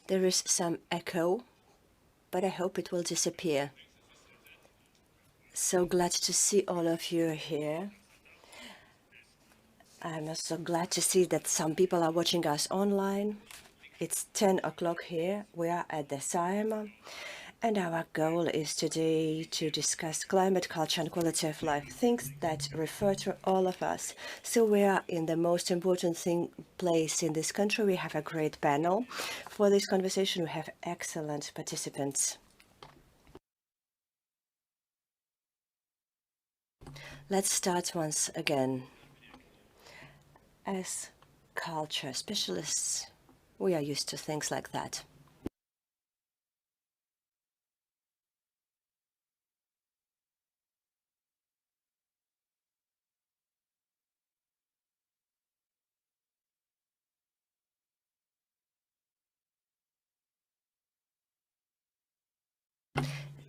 There is some echo, but I hope it will disappear. So glad to see all of you here. I'm also glad to see that some people are watching us online. It's 10 o'clock here. We are at the Saeima, and our goal is today to discuss climate, culture, and quality of life, things that refer to all of us. So we are in the most important place in this country. We have a great panel. For this conversation, we have excellent participants. Let's start once again. As culture specialists, we are used to things like that.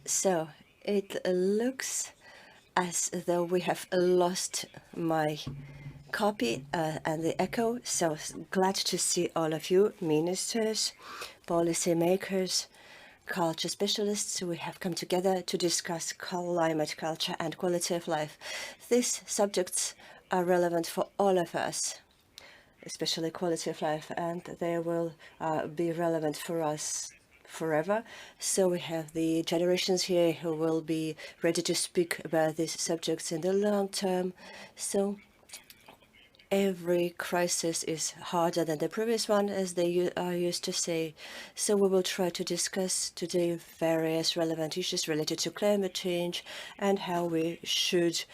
So it looks as though we have lost my copy and the echo. So glad to see all of you, ministers, policymakers, culture specialists. We have come together to discuss climate, culture, and quality of life. These subjects are relevant for all of us, especially quality of life, and they will be relevant for us forever. So we have the generations here who will be ready to speak about these subjects in the long term. So every crisis is harder than the previous one, as they are used to say. So we will try to discuss today various relevant issues related to climate change and how we should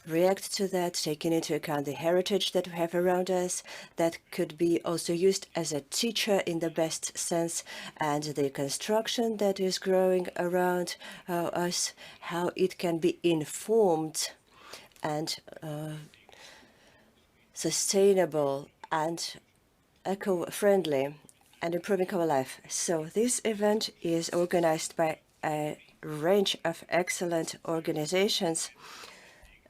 react to that, taking into account the heritage that we have around us that could be also used as a teacher in the best sense, and the construction that is growing around us, how it can be informed and sustainable and eco-friendly and improving our life. So this event is organized by a range of excellent organizations,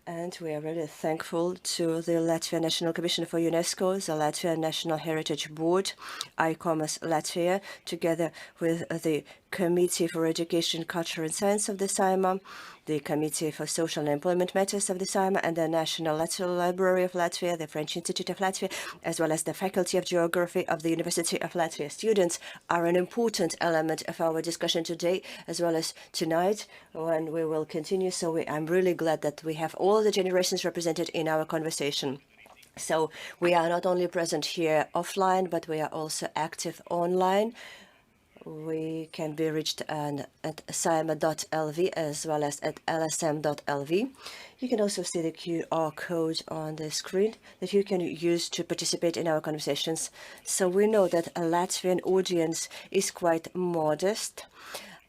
and we are really thankful to the Latvian National Commission for UNESCO, the Latvian National Heritage Board, ICOMOS Latvia, together with the Committee for Education, Culture and Science of the Saeima, the Committee for Social and Employment Matters of the Saeima, and the National Library of Latvia, the French Institute of Latvia, as well as the Faculty of Geography of the University of Latvia. Students are an important element of our discussion today, as well as tonight, when we will continue. So I'm really glad that we have all the generations represented in our conversation. So we are not only present here offline, but we are also active online. We can be reached at saeima.lv as well as at lsm.lv. You can also see the QR code on the screen that you can use to participate in our conversations. So we know that a Latvian audience is quite modest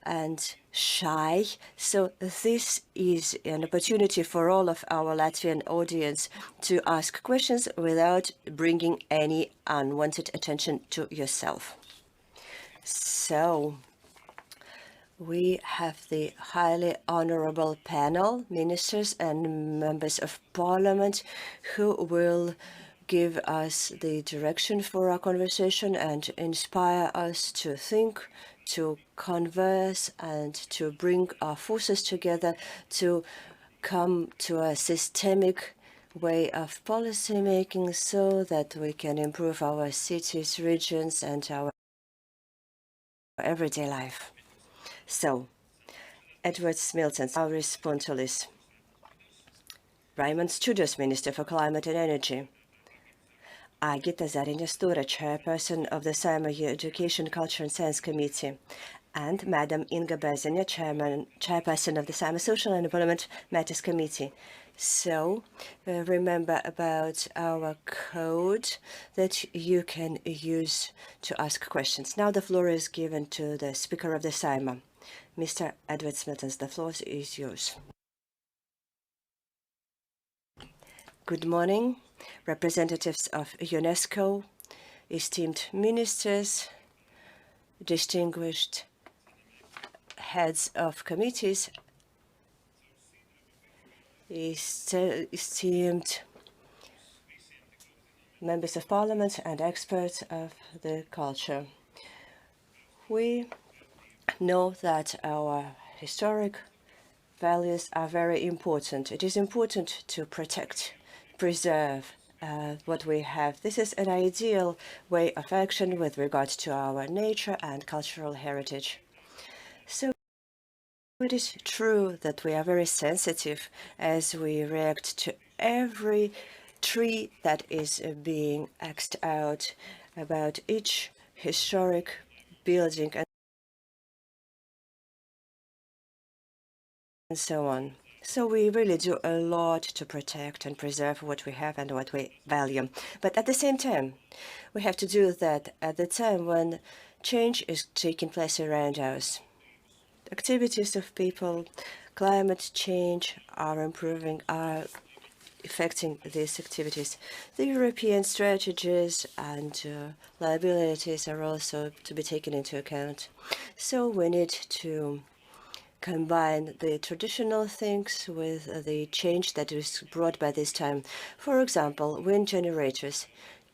and shy. So this is an opportunity for all of our Latvian audience to ask questions without bringing any unwanted attention to yourself. So we have the highly honorable panel, ministers and members of parliament, who will give us the direction for our conversation and inspire us to think, to converse, and to bring our forces together to come to a systemic way of policy making so that we can improve our cities, regions, and our everyday life. So, Edward Smiltens, Auris Pontulis, Raimond Studios, Minister for Climate and Energy, Agita Zariņa Stura, Chairperson of the Saeima Education, Culture and Science Committee, and Madam Inga Beziņa, Chairperson of the Saeima Social and Employment Matters Committee. So remember about our code that you can use to ask questions. Now the floor is given to the Speaker of the Saeima, Mr. Edward Smiltens. The floor is yours. Good morning, representatives of UNESCO, esteemed ministers, distinguished heads of committees, esteemed members of parliament and experts of the culture. We know that our historic values are very important. It is important to protect, preserve what we have. This is an ideal way of action with regard to our nature and cultural heritage. So it is true that we are very sensitive as we react to every tree that is being axed out, about each historic building and so on. So we really do a lot to protect and preserve what we have and what we value. But at the same time, we have to do that at the time when change is taking place around us. Activities of people, climate change are improving, are affecting these activities. The European strategies and liabilities are also to be taken into account. So we need to combine the traditional things with the change that is brought by this time. For example, wind generators.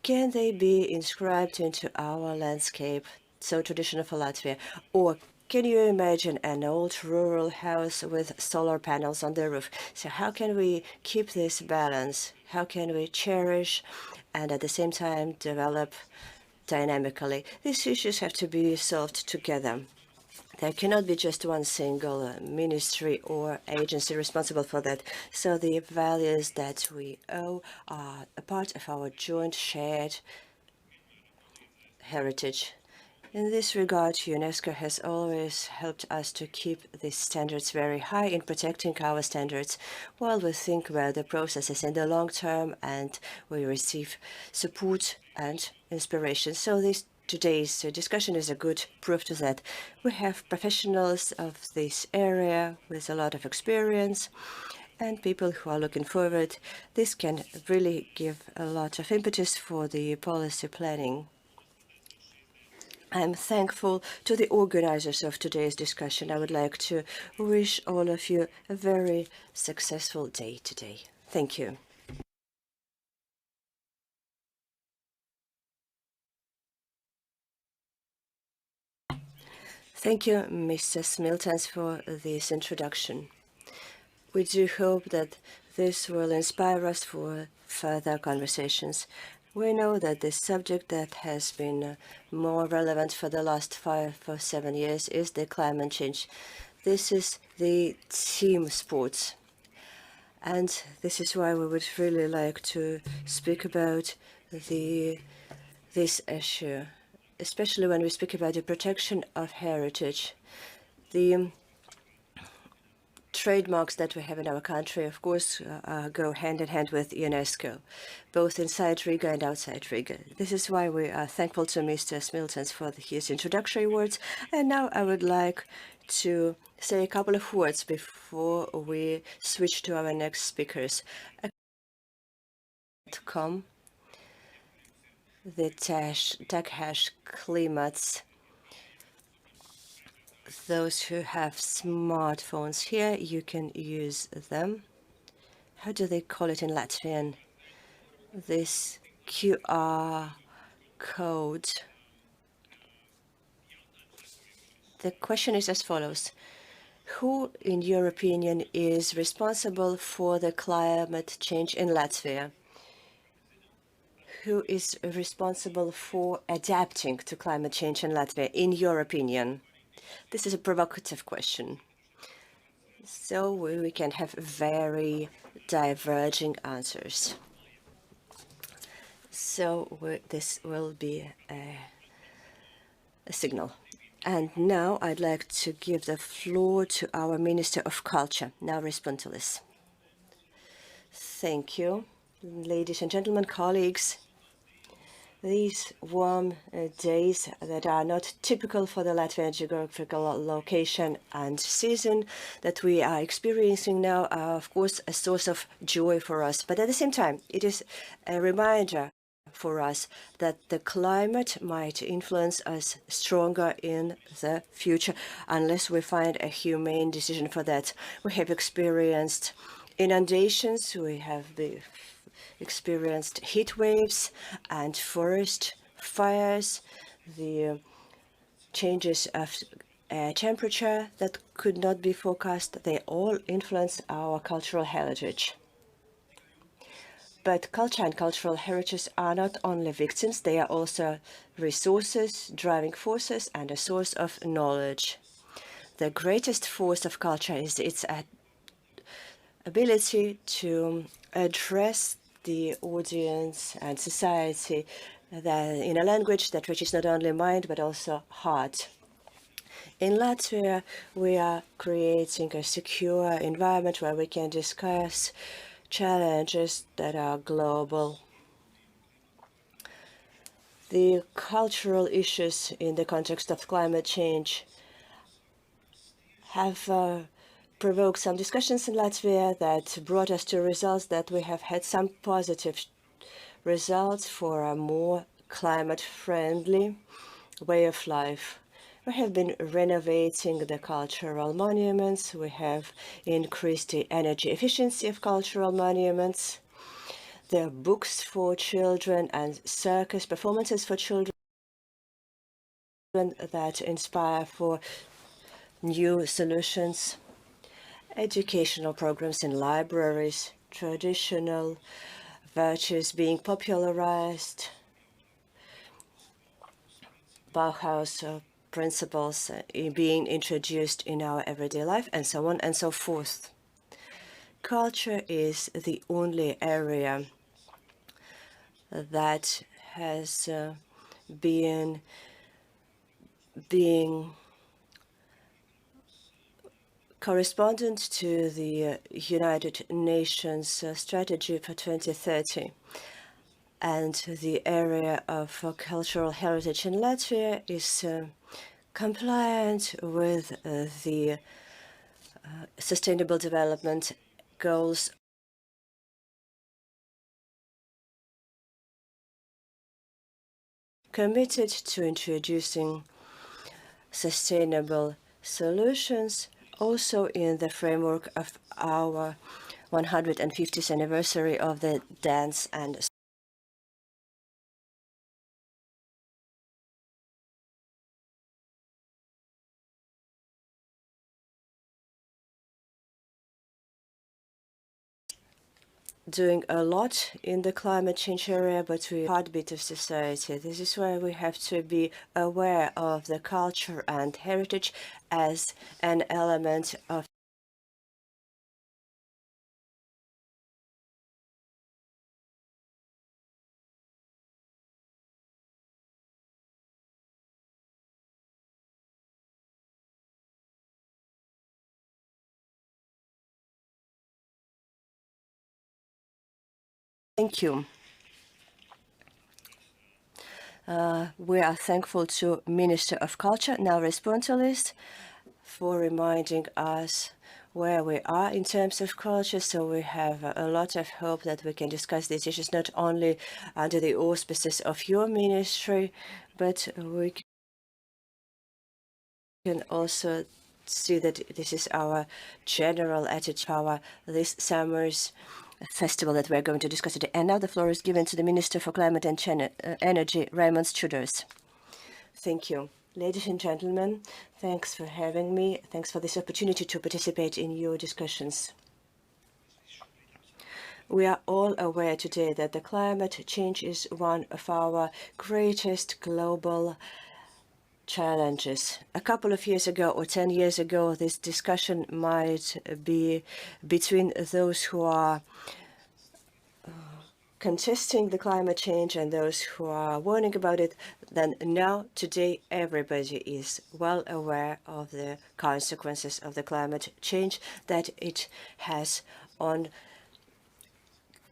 Can they be inscribed into our landscape, so traditional for Latvia? Or can you imagine an old rural house with solar panels on the roof? So how can we keep this balance? How can we cherish and at the same time develop dynamically? These issues have to be solved together. There cannot be just one single ministry or agency responsible for that. So the values that we owe are a part of our joint shared heritage. In this regard, UNESCO has always helped us to keep these standards very high in protecting our standards while we think about the processes in the long term and we receive support and inspiration. So today's discussion is a good proof to that. We have professionals of this area with a lot of experience and people who are looking forward. This can really give a lot of impetus for the policy planning. I'm thankful to the organizers of today's discussion. I would like to wish all of you a very successful day today. Thank you. Thank you, Mr. Smiltens, for this introduction. We do hope that this will inspire us for further conversations. We know that this subject that has been more relevant for the last 5 or 7 years is the climate change. This is the team sport. And this is why we would really like to speak about this issue, especially when we speak about the protection of heritage. The trademarks that we have in our country, of course, go hand in hand with UNESCO, both inside Riga and outside Riga. This is why we are thankful to Mr. Smiltens for his introductory words. And now I would like to say a couple of words before we switch to our next speakers. .com, the tag hash Klimats. Those who have smartphones here, you can use them. How do they call it in Latvian? This QR code. The question is as follows. Who, in your opinion, is responsible for the climate change in Latvia? Who is responsible for adapting to climate change in Latvia, in your opinion? This is a provocative question. So we can have very diverging answers. So this will be a signal. And now I'd like to give the floor to our Minister of Culture, Nauris Puntulis. Thank you, ladies and gentlemen, colleagues. These warm days that are not typical for the Latvian geographical location and season that we are experiencing now are, of course, a source of joy for us. But at the same time, it is a reminder for us that the climate might influence us stronger in the future unless we find a humane decision for that. We have experienced inundations, we have experienced heat waves and forest fires. The changes of temperature that could not be forecast. They all influence our cultural heritage. But culture and cultural heritage are not only victims, they are also resources, driving forces, and a source of knowledge. The greatest force of culture is its ability to address the audience and society in a language that reaches not only mind but also heart. In Latvia, we are creating a secure environment where we can discuss challenges that are global. The cultural issues in the context of climate change have provoked some discussions in Latvia that brought us to results that we have had some positive results for a more climate-friendly way of life. We have been renovating the cultural monuments. We have increased the energy efficiency of cultural monuments. There are books for children and circus performances for children that inspire for new solutions. Educational programs in libraries, traditional virtues being popularized, Bauhaus principles being introduced in our everyday life, and so on and so forth. Culture is the only area that has been being correspondent to the United Nations strategy for 2030. And the area of cultural heritage in Latvia is compliant with the Sustainable Development Goals committed to introducing sustainable solutions also in the framework of our 150th anniversary of the Dance and doing a lot in the climate change area, but we are heartbeat of society. This is why we have to be aware of the culture and heritage as an element of Thank you. We are thankful to Minister of Culture, now responsibilist, for reminding us where we are in terms of culture. So we have a lot of hope that we can discuss these issues not only under the auspices of your ministry, but we can also see that this is our general attitude, this summer's festival that we're going to discuss today. And now the floor is given to the Minister for Climate and Energy, Raimons Čudars. Thank you. Ladies and gentlemen, thanks for having me. Thanks for this opportunity to participate in your discussions. We are all aware today that the climate change is one of our greatest global challenges. A couple of years ago or 10 years ago, this discussion might be between those who are contesting the climate change and those who are warning about it. Then now, today, everybody is well aware of the consequences of the climate change that it has on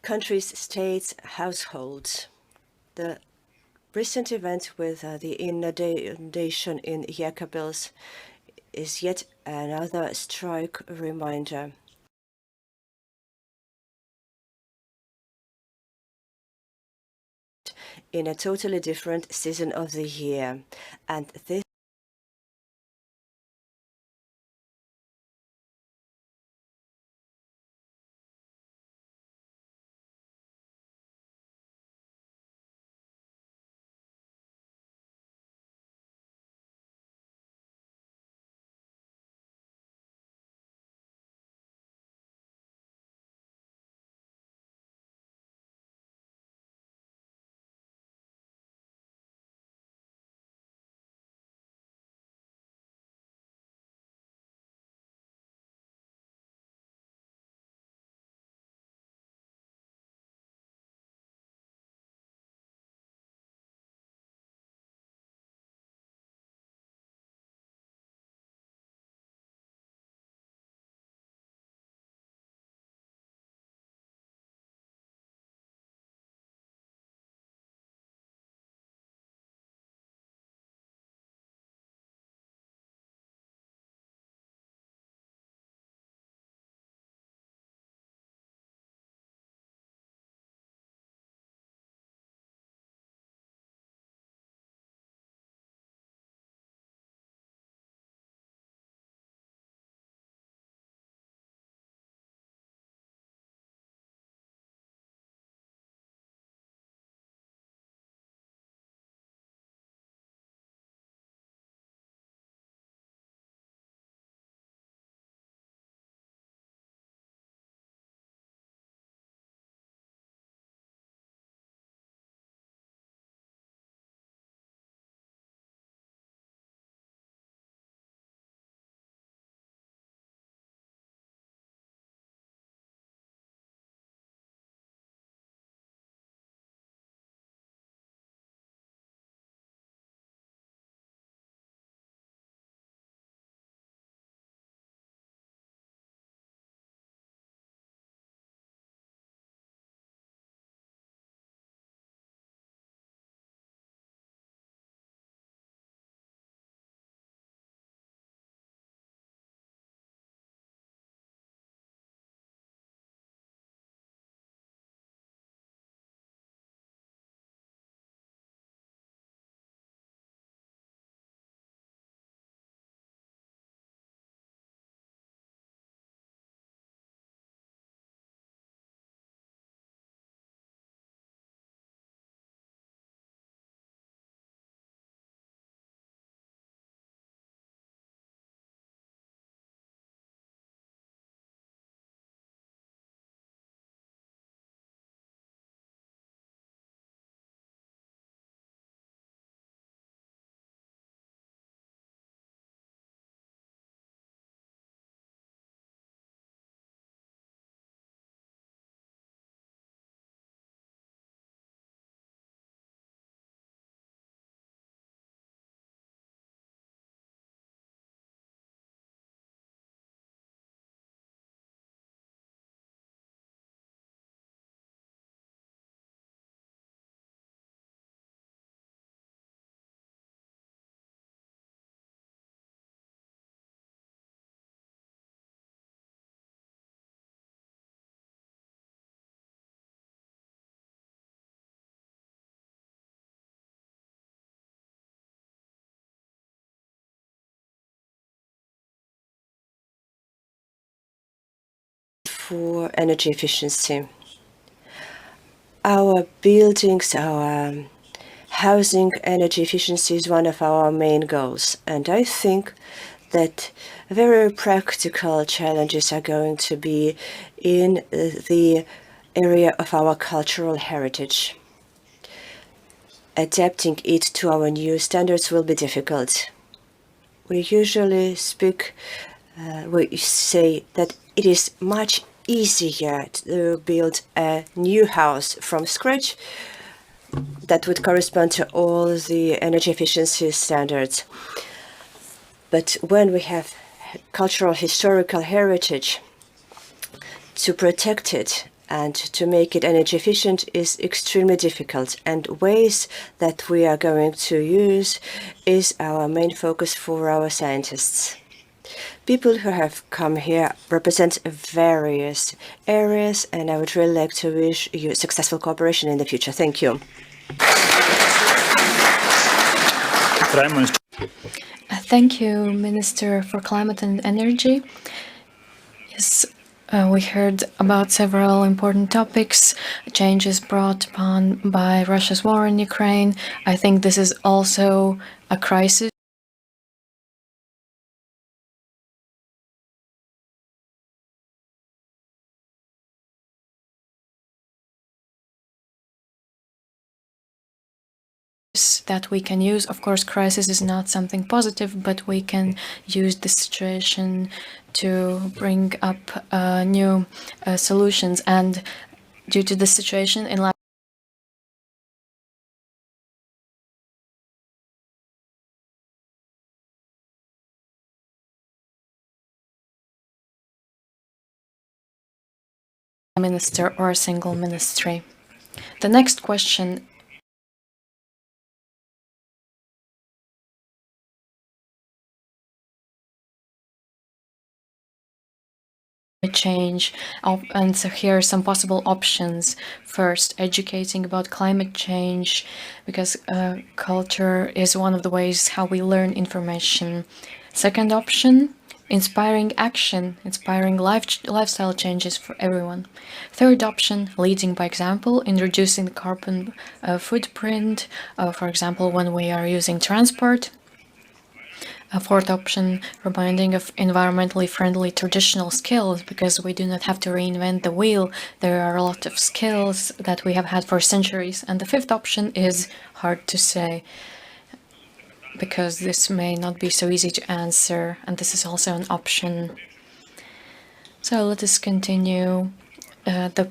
countries, states, households. The recent event with the inundation in Jēkabpils is yet another stark reminder. In a totally different season of the year, and this for energy efficiency. Our buildings, our housing energy efficiency is one of our main goals, and I think that very practical challenges are going to be in the area of our cultural heritage. Adapting it to our new standards will be difficult. We usually we say that it is much easier to build a new house from scratch that would correspond to all the energy efficiency standards. But when we have cultural historical heritage, to protect it and to make it energy efficient is extremely difficult. And ways that we are going to use is our main focus for our scientists. People who have come here represent various areas, and I would really like to wish you successful cooperation in the future. Thank you. Thank you, Minister for Climate and Energy. Yes, we heard about several important topics, changes brought upon by Russia's war in Ukraine. I think this is also a crisis. That we can use. Of course, crisis is not something positive, but we can use the situation to bring up new solutions. And due to the situation in minister or a single ministry. The next question change, and so here are some possible options. First, educating about climate change, because culture is one of the ways how we learn information. Second option, inspiring action, inspiring lifestyle changes for everyone. Third option, leading by example, introducing the carbon footprint, for example, when we are using transport. A fourth option, reminding of environmentally friendly traditional skills, because we do not have to reinvent the wheel. There are a lot of skills that we have had for centuries. And the fifth option is hard to say, because this may not be so easy to answer, and this is also an option. So let us continue the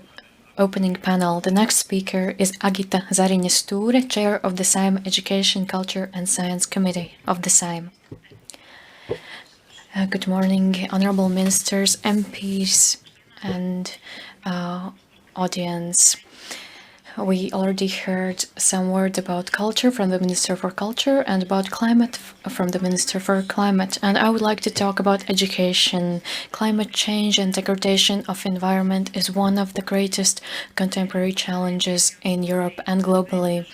opening panel. The next speaker is Agita Zariņa-Stūre, Chair of the Saeima Education, Culture and Science Committee of the Saeima. Good morning, honorable ministers, MPs, and audience. We already heard some words about culture from the Minister for Culture and about climate from the Minister for Climate. And I would like to talk about education. Climate change and degradation of environment is one of the greatest contemporary challenges in Europe and globally.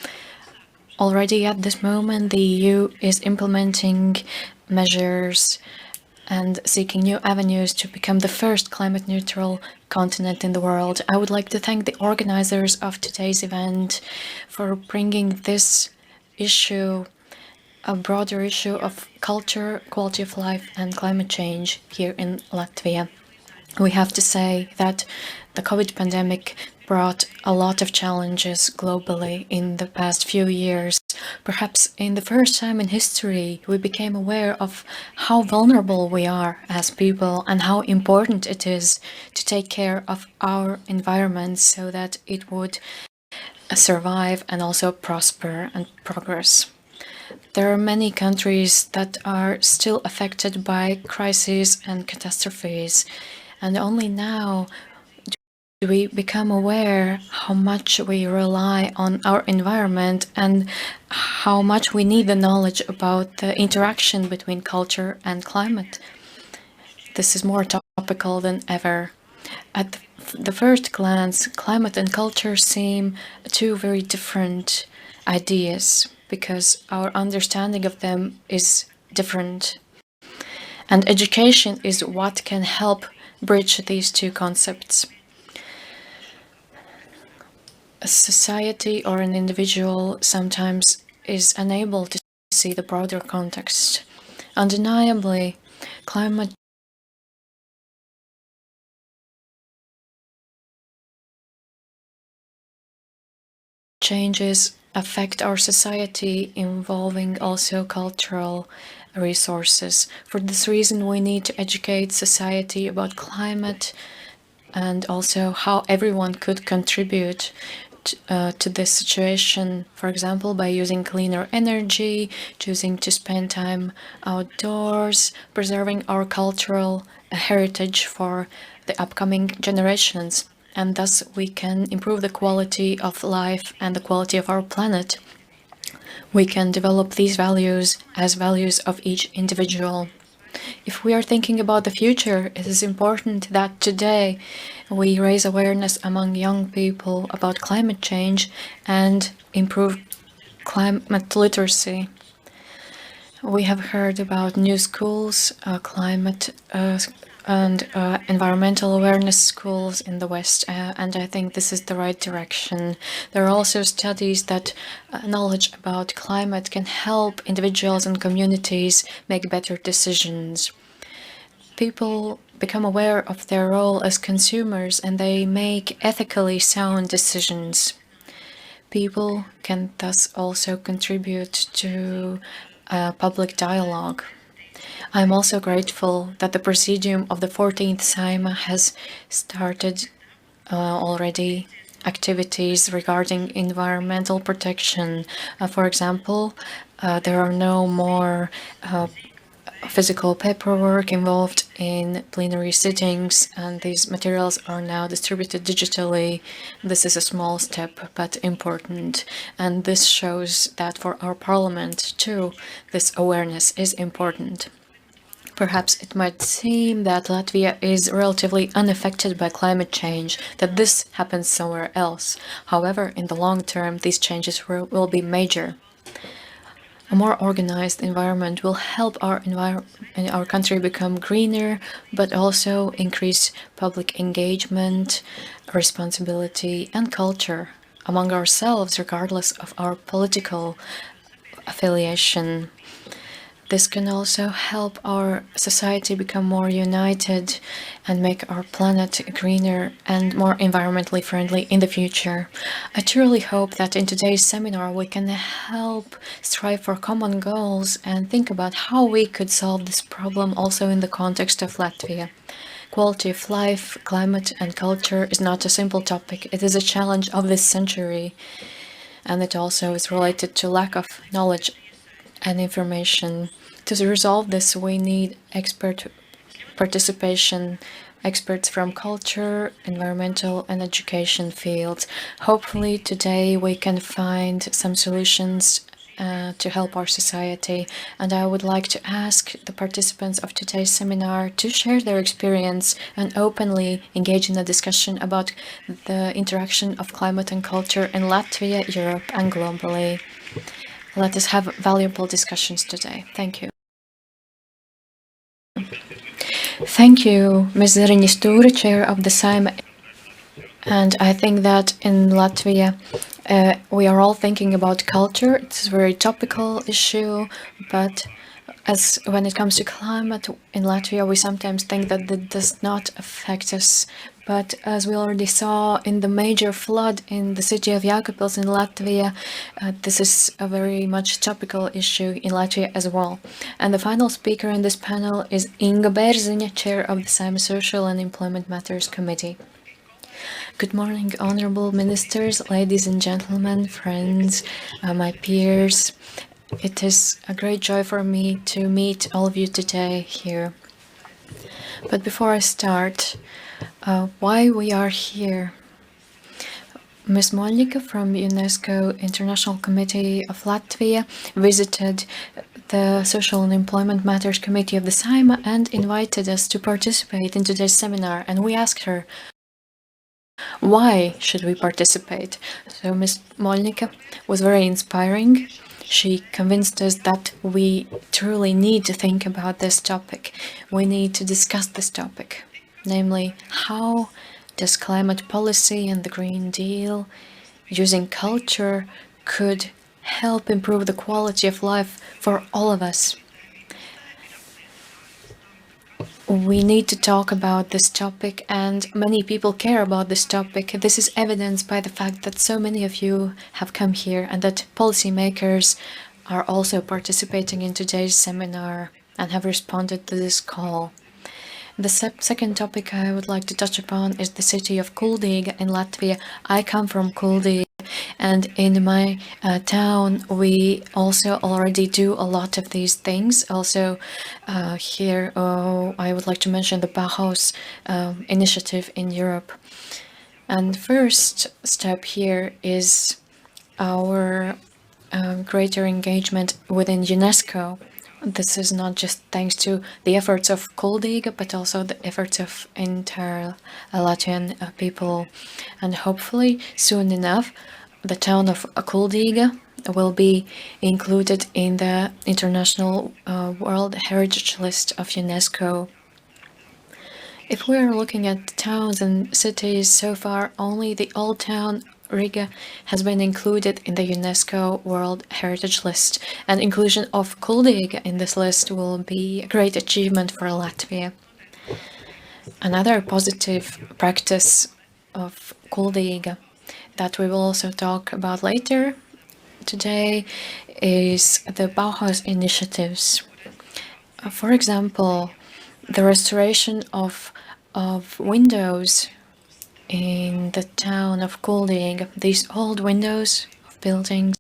Already at this moment, the EU is implementing measures and seeking new avenues to become the first climate-neutral continent in the world. I would like to thank the organizers of today's event for bringing this issue, a broader issue of culture, quality of life, and climate change here in Latvia. We have to say that the COVID pandemic brought a lot of challenges globally in the past few years. Perhaps in the first time in history, we became aware of how vulnerable we are as people and how important it is to take care of our environment so that it would survive and also prosper and progress. There are many countries that are still affected by crises and catastrophes, and only now do we become aware how much we rely on our environment and how much we need the knowledge about the interaction between culture and climate. This is more topical than ever. At the first glance, climate and culture seem two very different ideas because our understanding of them is different. And education is what can help bridge these two concepts. A society or an individual sometimes is unable to see the broader context. Undeniably, climate changes affect our society, involving also cultural resources. For this reason, we need to educate society about climate and also how everyone could contribute to this situation, for example, by using cleaner energy, choosing to spend time outdoors, preserving our cultural heritage for the upcoming generations. And thus we can improve the quality of life and the quality of our planet. We can develop these values as values of each individual. If we are thinking about the future, it is important that today we raise awareness among young people about climate change and improve climate literacy. We have heard about new schools, climate and environmental awareness schools in the West, and I think this is the right direction. There are also studies that knowledge about climate can help individuals and communities make better decisions. People become aware of their role as consumers and they make ethically sound decisions. People can thus also contribute to public dialogue. I'm also grateful that the Presidium of the 14th Saima has started already activities regarding environmental protection. For example, there are no more physical paperwork involved in plenary sittings, and these materials are now distributed digitally. This is a small step, but important. And this shows that for our parliament, too, this awareness is important. Perhaps it might seem that Latvia is relatively unaffected by climate change, that this happens somewhere else. However, in the long term, these changes will be major. A more organized environment will help our country become greener, but also increase public engagement, responsibility, and culture among ourselves, regardless of our political affiliation. This can also help our society become more united and make our planet greener and more environmentally friendly in the future. I truly hope that in today's seminar we can help strive for common goals and think about how we could solve this problem also in the context of Latvia. Quality of life, climate and culture is not a simple topic. It is a challenge of this century, and it also is related to lack of knowledge and information. To resolve this, we need expert participation, experts from culture, environmental and education fields. Hopefully today we can find some solutions to help our society, and I would like to ask the participants of today's seminar to share their experience and openly engage in a discussion about the interaction of climate and culture in Latvia, Europe and globally. Let us have valuable discussions today. Thank you. Thank you, Ms. Zariņa Stūre, Chair of the Saima. And I think that in Latvia, we are all thinking about culture. It's a very topical issue, but as when it comes to climate in Latvia, we sometimes think that that does not affect us. But as we already saw in the major flood in the city of Jēkabpils in Latvia, this is a very much topical issue in Latvia as well. And the final speaker in this panel is Inga Bērziņa, Chair of the Saima Social and Employment Matters Committee. Good morning, honorable ministers, ladies and gentlemen, friends, my peers. It is a great joy for me to meet all of you today here. But before I start, why we are here. Ms. Moļņika from UNESCO International Committee of Latvia visited the Social and Employment Matters Committee of the Saima and invited us to participate in today's seminar. And we asked her, why should we participate? So Ms. Moļņika was very inspiring. She convinced us that we truly need to think about this topic. We need to discuss this topic. namely, how does climate policy and the Green Deal using culture could help improve the quality of life for all of us. We need to talk about this topic, and many people care about this topic. This is evidenced by the fact that so many of you have come here and that policymakers are also participating in today's seminar and have responded to this call. The second topic I would like to touch upon is the city of Kuldīga in Latvia. I come from Kuldīga, and in my town we also already do a lot of these things. Also here I would like to mention the Bauhaus initiative in Europe. And first step here is our greater engagement within UNESCO. This is not just thanks to the efforts of Kuldīga, but also the efforts of entire Latvian people. And hopefully, soon enough, the town of Kuldīga will be included in the International World Heritage List of UNESCO. If we are looking at towns and cities so far, only the old town Riga has been included in the UNESCO World Heritage List, and inclusion of Kuldīga in this list will be a great achievement for Latvia. Another positive practice of Kuldīga that we will also talk about later today is the Bauhaus initiatives. For example, the restoration of windows in the town of Kuldīga. These old windows of buildings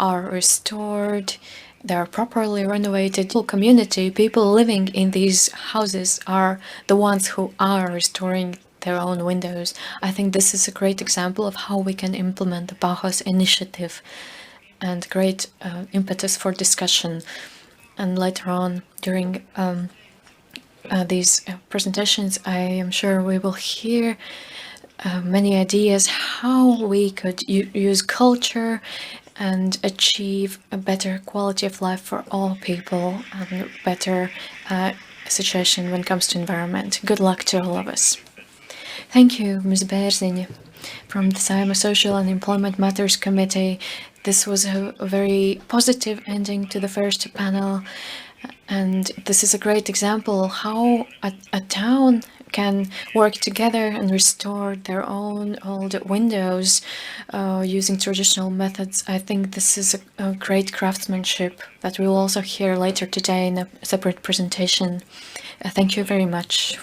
are restored, they are properly renovated. The community, people living in these houses are the ones who are restoring their own windows. I think this is a great example of how we can implement the Bauhaus initiative and great impetus for discussion. And later on during these presentations, I am sure we will hear many ideas how we could use culture and achieve a better quality of life for all people and a better situation when it comes to environment. Good luck to all of us. Thank you, Ms. Bērziņa, from the Saeima Social and Employment Matters Committee. This was a very positive ending to the first panel. And this is a great example how a town can work together and restore their own old windows using traditional methods. I think this is a great craftsmanship that we will also hear later today in a separate presentation. Thank you very much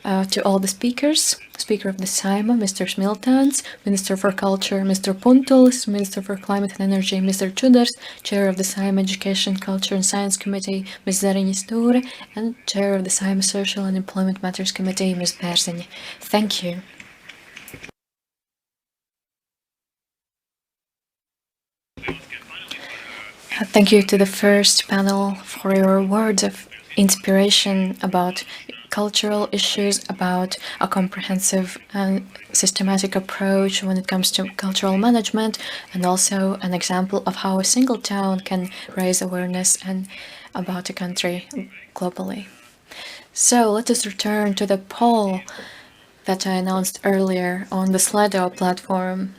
to all the speakers. Speaker of the Saeima, Mr. Smiltēns, Minister for Culture, Mr. Puntulis, Minister for Climate and Energy, Mr. Čudars, Chair of the Saeima Education, Culture and Science Committee, Ms. Zariņa Stūre, and Chair of the Saeima Social and Employment Matters Committee, Ms. Bērziņa. Thank you. Thank you to the first panel for your words of inspiration about cultural issues, about a comprehensive and systematic approach when it comes to cultural management, and also an example of how a single town can raise awareness and about a country globally. So let us return to the poll that I announced earlier on the Slido platform.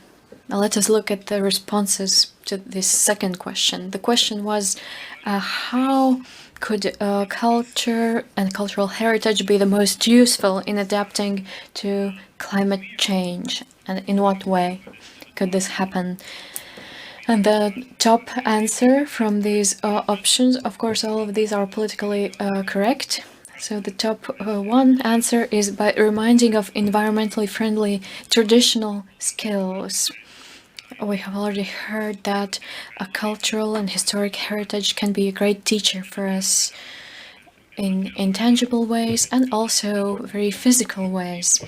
Now let us look at the responses to this second question. The question was, how could culture and cultural heritage be the most useful in adapting to climate change? And in what way could this happen? And the top answer from these options, of course, all of these are politically correct. So the top one answer is by reminding of environmentally friendly traditional skills. We have already heard that a cultural and historic heritage can be a great teacher for us in intangible ways and also very physical ways.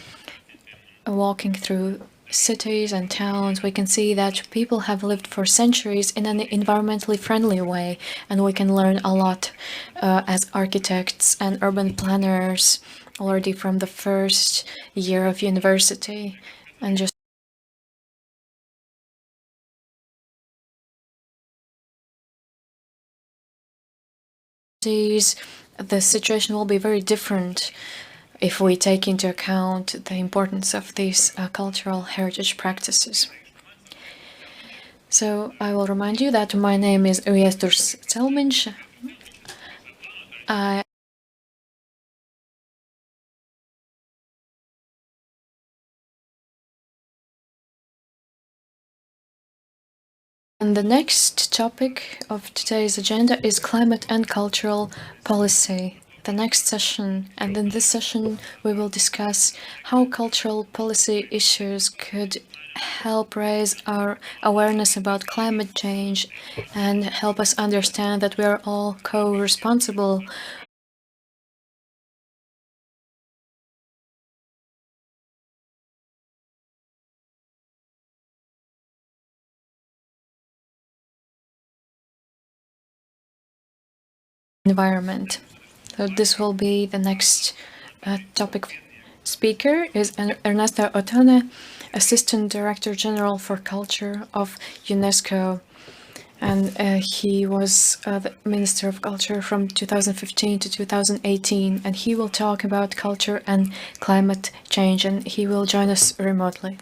Walking through cities and towns, we can see that people have lived for centuries in an environmentally friendly way, and we can learn a lot as architects and urban planners already from the first year of university. And just the situation will be very different if we take into account the importance of these cultural heritage practices. So I will remind you that my name is Viesturs Celmiņš. And the next topic of today's agenda is climate and cultural policy. The next session, and in this session we will discuss how cultural policy issues could help raise our awareness about climate change and help us understand that we are all co-responsible environment. So this will be the next topic. Speaker is Ernesto Otone, Assistant Director General for Culture of UNESCO, and he was the Minister of Culture from 2015 to 2018, and he will talk about culture and climate change, and he will join us remotely.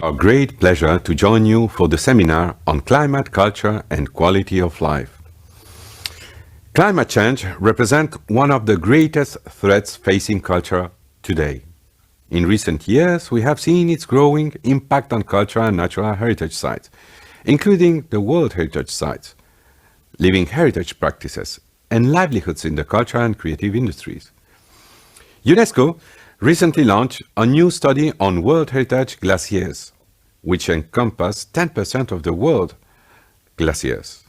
A great pleasure to join you for the seminar on climate, culture and quality of life. Climate change represents one of the greatest threats facing culture today. In recent years, we have seen its growing impact on cultural and natural heritage sites, including the World Heritage Sites, living heritage practices, and livelihoods in the cultural and creative industries. UNESCO recently launched a new study on World Heritage glaciers, which encompass 10% of the world glaciers.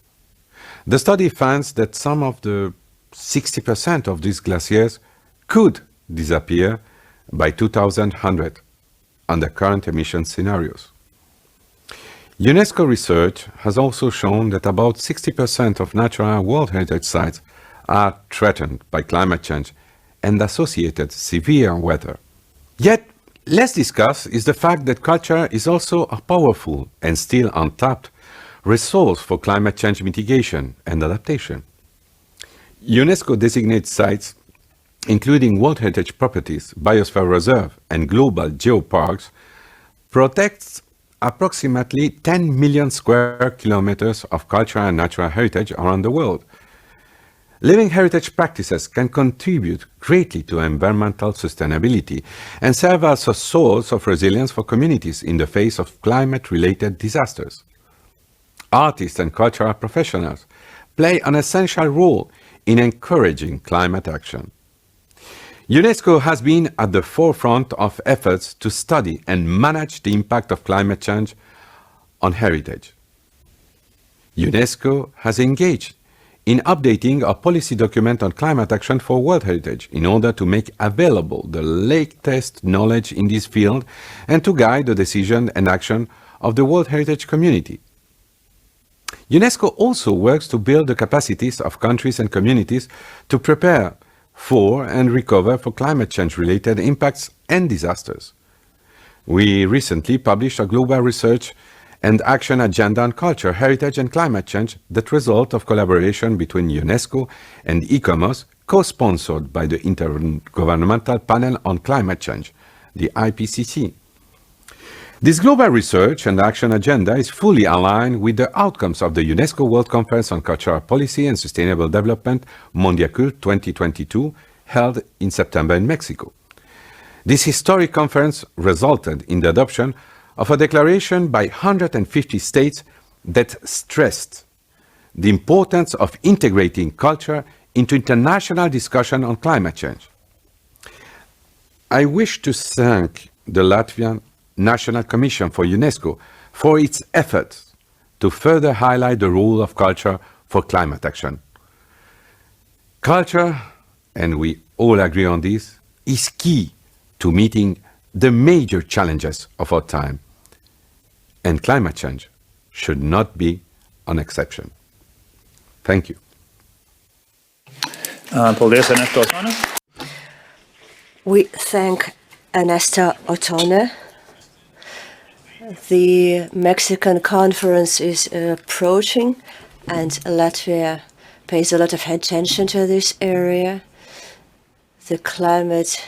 The study finds that some of the 60% of these glaciers could disappear by 2100 under current emission scenarios. UNESCO research has also shown that about 60% of natural World Heritage sites are threatened by climate change and associated severe weather. Yet, less discussed is the fact that culture is also a powerful and still untapped resource for climate change mitigation and adaptation. UNESCO designates sites, including World Heritage properties, biosphere reserve, and global geoparks, protects approximately 10 million square kilometers of cultural and natural heritage around the world. Living heritage practices can contribute greatly to environmental sustainability and serve as a source of resilience for communities in the face of climate-related disasters. Artists and cultural professionals play an essential role in encouraging climate action. UNESCO has been at the forefront of efforts to study and manage the impact of climate change on heritage. UNESCO has engaged in updating a policy document on climate action for World Heritage in order to make available the latest knowledge in this field and to guide the decision and action of the World Heritage community. UNESCO also works to build the capacities of countries and communities to prepare for and recover for climate change-related impacts and disasters. We recently published a global research and action agenda on culture, heritage and climate change that result of collaboration between UNESCO and ICOMOS, co-sponsored by the Intergovernmental Panel on Climate Change, the IPCC. This global research and action agenda is fully aligned with the outcomes of the UNESCO World Conference on Cultural Policy and Sustainable Development, Mondiacult 2022, held in September in Mexico. This historic conference resulted in the adoption of a declaration by 150 states that stressed the importance of integrating culture into international discussion on climate change. I wish to thank the Latvian National Commission for UNESCO for its efforts to further highlight the role of culture for climate action. Culture, and we all agree on this, is key to meeting the major challenges of our time, and climate change should not be an exception. Thank you. We thank Ernesto Otone. The Mexican conference is approaching, and Latvia pays a lot of attention to this area. The climate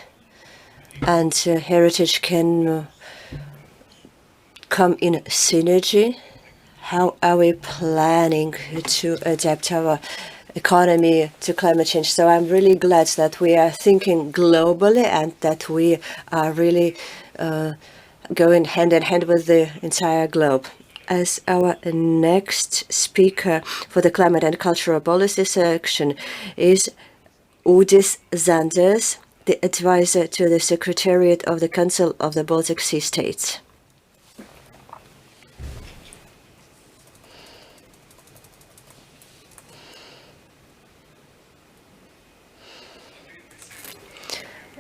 and heritage can come in synergy. How are we planning to adapt our economy to climate change? So I'm really glad that we are thinking globally and that we are really going hand in hand with the entire globe. As our next speaker for the climate and cultural policy section is Udis Zanders, the advisor to the Secretariat of the Council of the Baltic Sea States.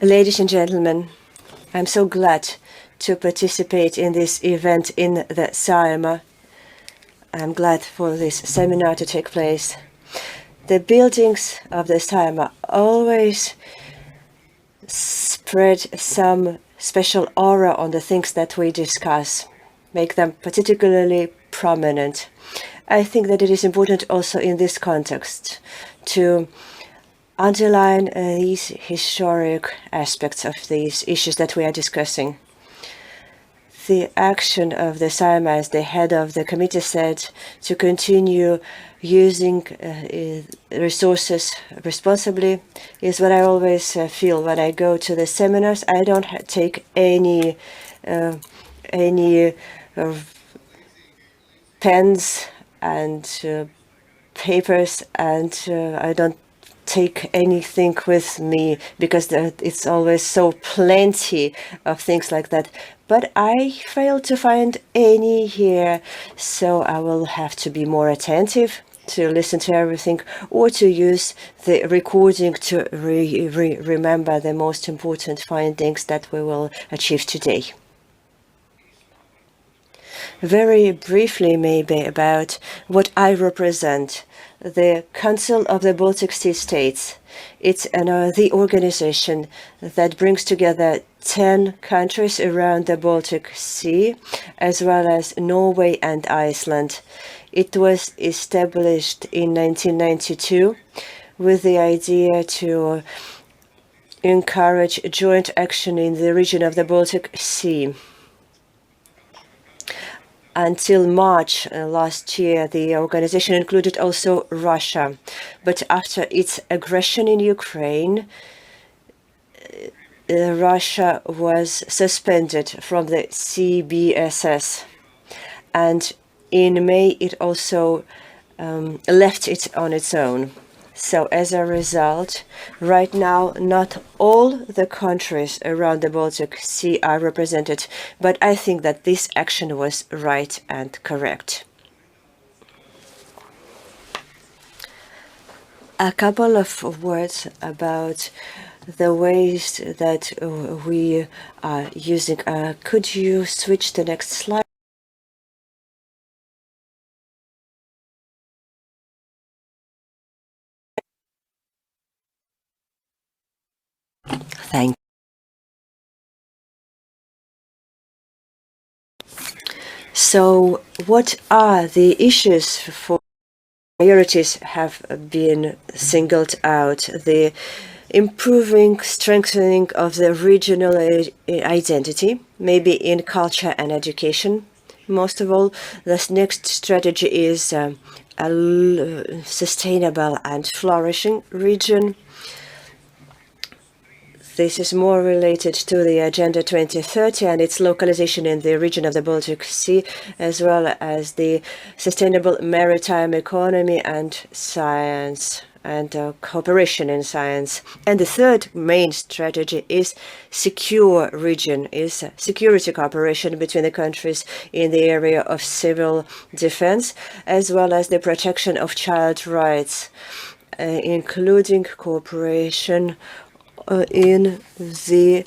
Ladies and gentlemen, I'm so glad to participate in this event in the Saeima. I'm glad for this seminar to take place. The buildings of the Saeima always spread some special aura on the things that we discuss, make them particularly prominent. I think that it is important also in this context to underline these historic aspects of these issues that we are discussing. The action of the Saeima, as the head of the committee said, to continue using resources responsibly is what I always feel when I go to the seminars. I don't take any pens and papers, and I don't take anything with me because it's always so plenty of things like that. But I failed to find any here, so I will have to be more attentive to listen to everything or to use the recording to remember the most important findings that we will achieve today. Very briefly, maybe, about what I represent. The Council of the Baltic Sea States. It's the organization that brings together 10 countries around the Baltic Sea, as well as Norway and Iceland. It was established in 1992 with the idea to encourage joint action in the region of the Baltic Sea. Until March last year, the organization included also Russia. But after its aggression in Ukraine, Russia was suspended from the CBSS. And in May, it also left it on its own. So as a result, right now, not all the countries around the Baltic Sea are represented, but I think that this action was right and correct. A couple of words about the ways that we are using. Could you switch the next slide? Thank you. So what are the issues for priorities have been singled out? The improving, strengthening of the regional identity, maybe in culture and education. Most of all, this next strategy is a sustainable and flourishing region. This is more related to the Agenda 2030 and its localization in the region of the Baltic Sea, as well as the sustainable maritime economy and science and cooperation in science. And the third main strategy is secure region, is security cooperation between the countries in the area of civil defense, as well as the protection of child rights, including cooperation in the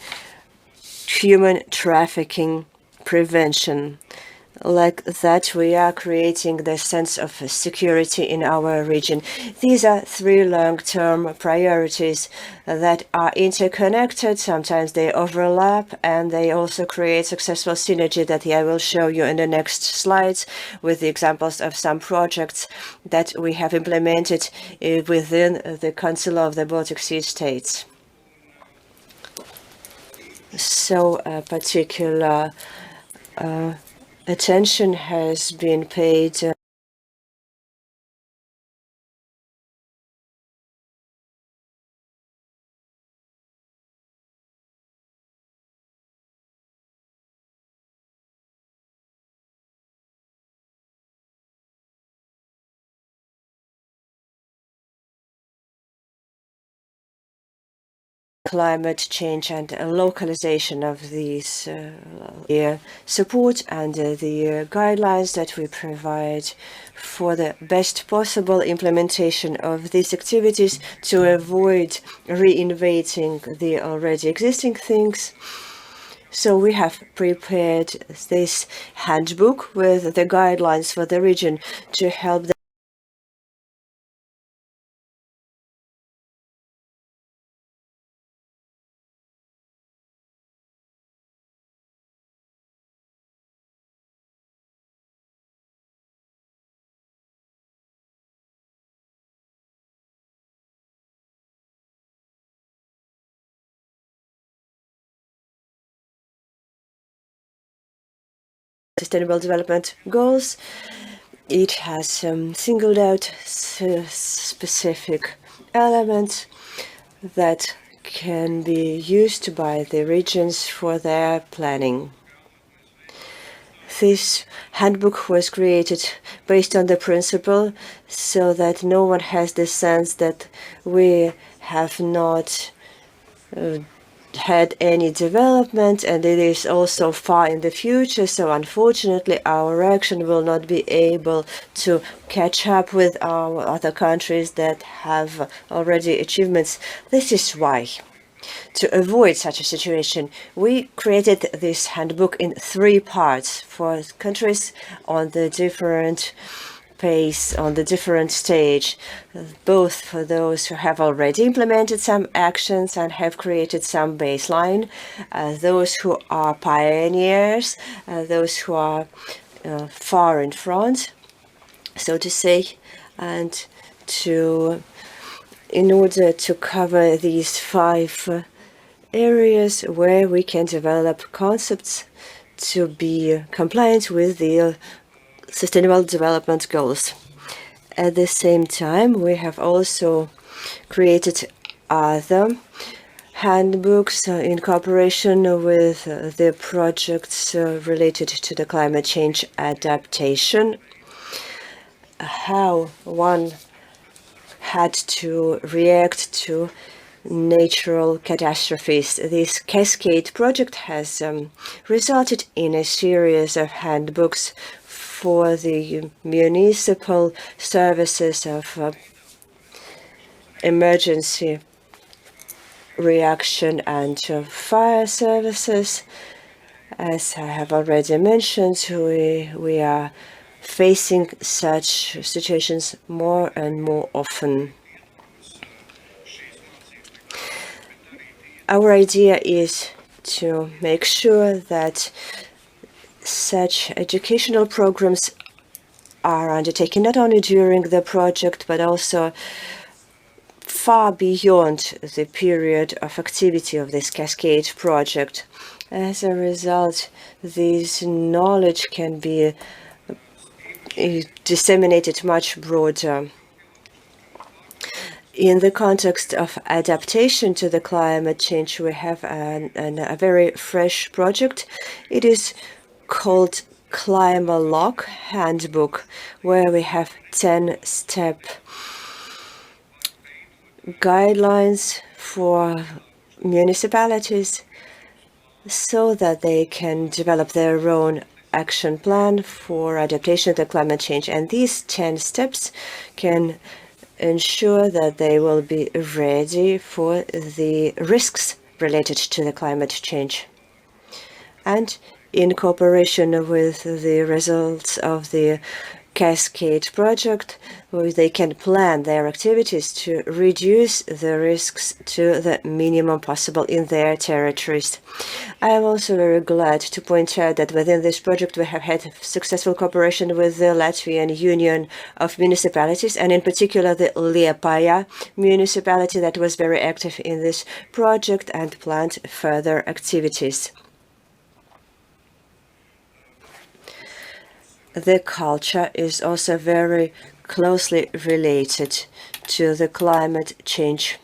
human trafficking prevention. Like that, we are creating the sense of security in our region. These are three long-term priorities that are interconnected. Sometimes they overlap, and they also create successful synergy that I will show you in the next slides with the examples of some projects that we have implemented within the Council of the Baltic Sea States. So a particular attention has been paid climate change and localization of these support and the guidelines that we provide for the best possible implementation of these activities to avoid reinventing the already existing things. So we have prepared this handbook with the guidelines for the region to help them Sustainable Development Goals. It has singled out specific elements that can be used by the regions for their planning. This handbook was created based on the principle so that no one has the sense that we have not had any development and it is also far in the future. So unfortunately, our action will not be able to catch up with our other countries that have already achievements. This is why, to avoid such a situation, we created this handbook in three parts for countries on the different pace, on the different stage, both for those who have already implemented some actions and have created some baseline, those who are pioneers, those who are far in front, so to say, and in order to cover these five areas where we can develop concepts to be compliant with the Sustainable Development Goals. At the same time, we have also created other handbooks in cooperation with the projects related to the climate change adaptation, how one had to react to natural catastrophes. This Cascade project has resulted in a series of handbooks for the municipal services of emergency reaction and fire services. As I have already mentioned, we are facing such situations more and more often. Our idea is to make sure that such educational programs are undertaken not only during the project, but also far beyond the period of activity of this Cascade project. As a result, this knowledge can be disseminated much broader. In the context of adaptation to the climate change, we have a very fresh project. It is called Climalog Handbook, where we have 10-step guidelines for municipalities so that they can develop their own action plan for adaptation to climate change. And these 10 steps can ensure that they will be ready for the risks related to the climate change. And in cooperation with the results of the Cascade project, where they can plan their activities to reduce the risks to the minimum possible in their territories. I am also very glad to point out that within this project we have had successful cooperation with the Latvian Union of Municipalities, and in particular the Liepāja municipality that was very active in this project and planned further activities. The culture is also very closely related to the climate change.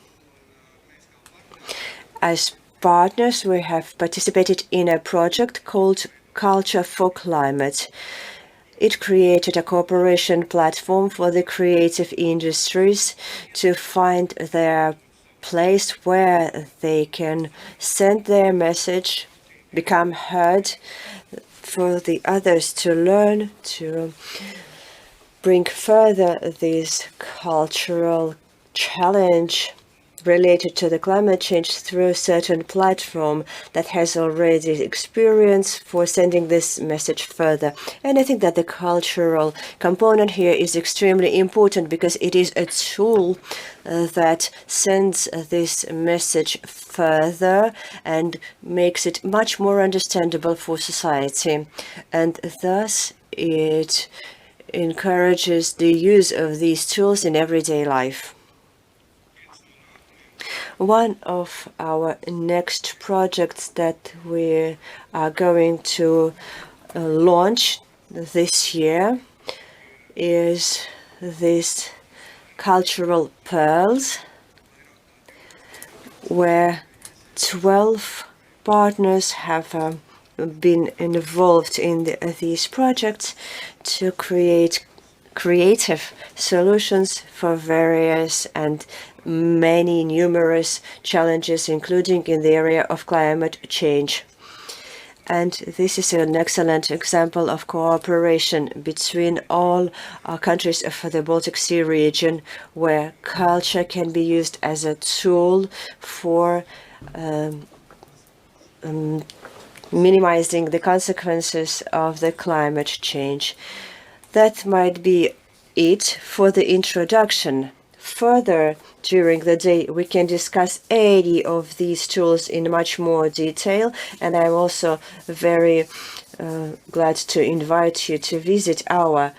As partners, we have participated in a project called Culture for Climate. It created a cooperation platform for the creative industries to find their place where they can send their message, become heard, for the others to learn, to bring further this cultural challenge related to the climate change through a certain platform that has already experience for sending this message further. And I think that the cultural component here is extremely important because it is a tool that sends this message further and makes it much more understandable for society. And thus it encourages the use of these tools in everyday life. One of our next projects that we are going to launch this year is this cultural pearls, where 12 partners have been involved in these projects to create creative solutions for various and many numerous challenges, including in the area of climate change. And this is an excellent example of cooperation between all countries of the Baltic Sea region, where culture can be used as a tool for minimizing the consequences of the climate change. That might be it for the introduction. Further, during the day, we can discuss any of these tools in much more detail, and I'm also very glad to invite you to visit our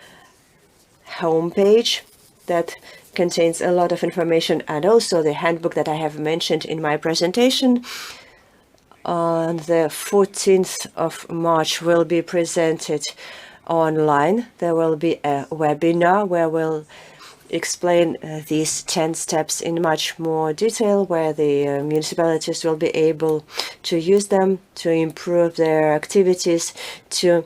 homepage that contains a lot of information, and also the handbook that I have mentioned in my presentation. On the 14th of March will be presented online. There will be a webinar where we'll explain these 10 steps in much more detail, where the municipalities will be able to use them to improve their activities, to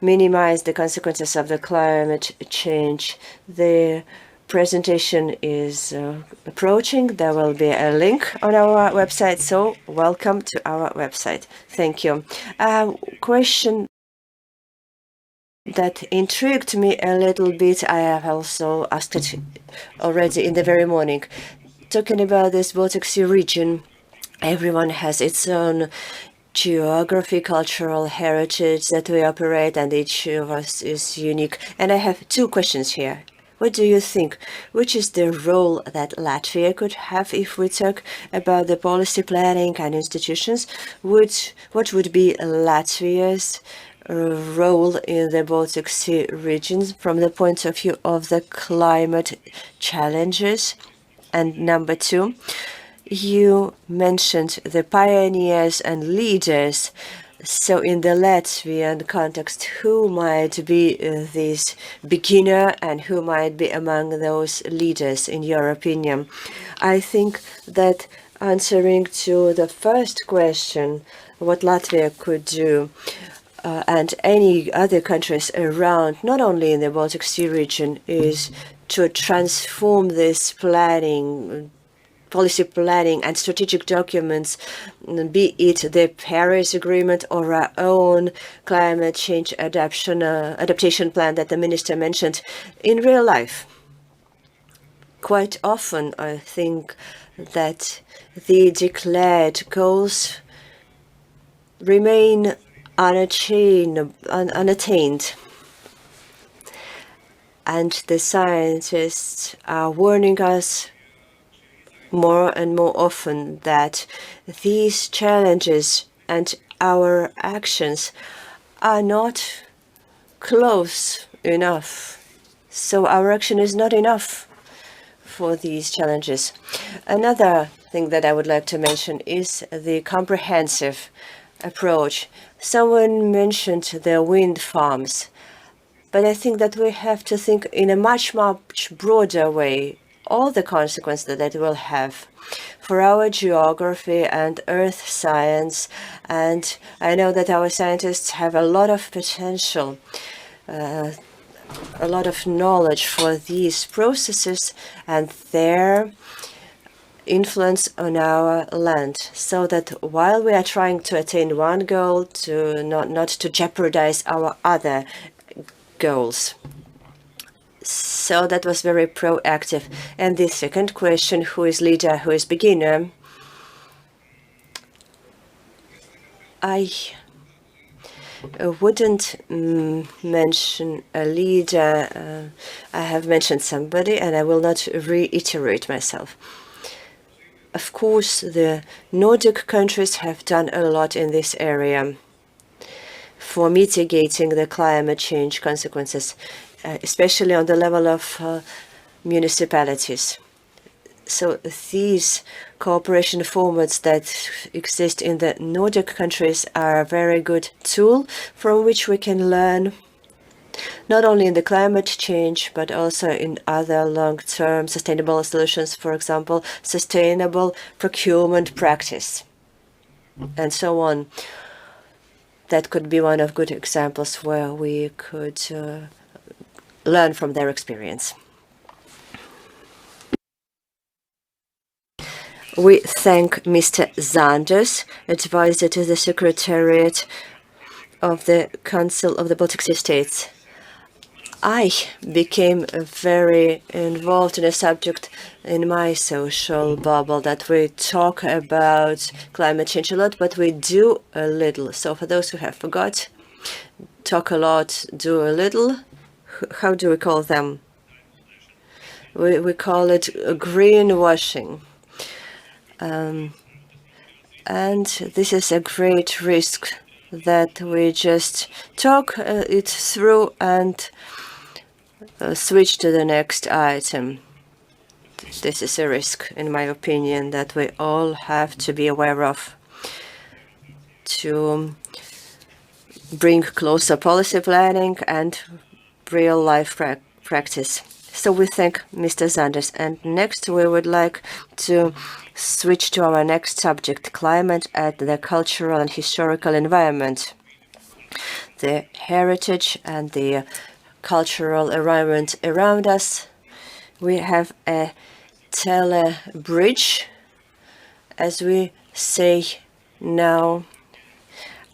minimize the consequences of the climate change. The presentation is approaching. There will be a link on our website, so welcome to our website. Thank you. Question that intrigued me a little bit, I have also asked it already in the very morning. Talking about this Baltic Sea region, everyone has its own geography, cultural heritage that we operate, and each of us is unique. And I have two questions here. What do you think? Which is the role that Latvia could have if we talk about the policy planning and institutions? What would be Latvia's role in the Baltic Sea regions from the point of view of the climate challenges? And number two, you mentioned the pioneers and leaders. So in the Latvian context, who might be this beginner and who might be among those leaders, in your opinion? I think that answering to the first question, what Latvia could do, and any other countries around, not only in the Baltic Sea region, is to transform this planning, policy planning and strategic documents, be it the Paris Agreement or our own climate change adaptation plan that the minister mentioned, in real life. Quite often, I think that the declared goals remain unattained. And the scientists are warning us more and more often that these challenges and our actions are not close enough. So our action is not enough for these challenges. Another thing that I would like to mention is the comprehensive approach. Someone mentioned the wind farms, but I think that we have to think in a much broader way, all the consequences that it will have for our geography and earth science. And I know that our scientists have a lot of potential, a lot of knowledge for these processes and their influence on our land, so that while we are trying to attain one goal, to not to jeopardize our other goals. So that was very proactive. And the second question, who is leader, who is beginner? I wouldn't mention a leader. I have mentioned somebody, and I will not reiterate myself. Of course, the Nordic countries have done a lot in this area for mitigating the climate change consequences, especially on the level of municipalities. So these cooperation formats that exist in the Nordic countries are a very good tool from which we can learn, not only in the climate change, but also in other long-term sustainable solutions, for example, sustainable procurement practice, and so on. That could be one of good examples where we could learn from their experience. We thank Mr. Zanders, advisor to the Secretariat of the Council of the Baltic Sea States. I became very involved in a subject in my social bubble, that we talk about climate change a lot, but we do a little. So for those who have forgot, talk a lot, do a little. How do we call them? We call it greenwashing. And this is a great risk, that we just talk it through and switch to the next item. This is a risk, in my opinion, that we all have to be aware of to bring closer policy planning and real-life practice. So we thank Mr. Zanders. And next we would like to switch to our next subject, climate and the cultural and historical environment. The heritage and the cultural environment around us. We have a tele-bridge, as we say now.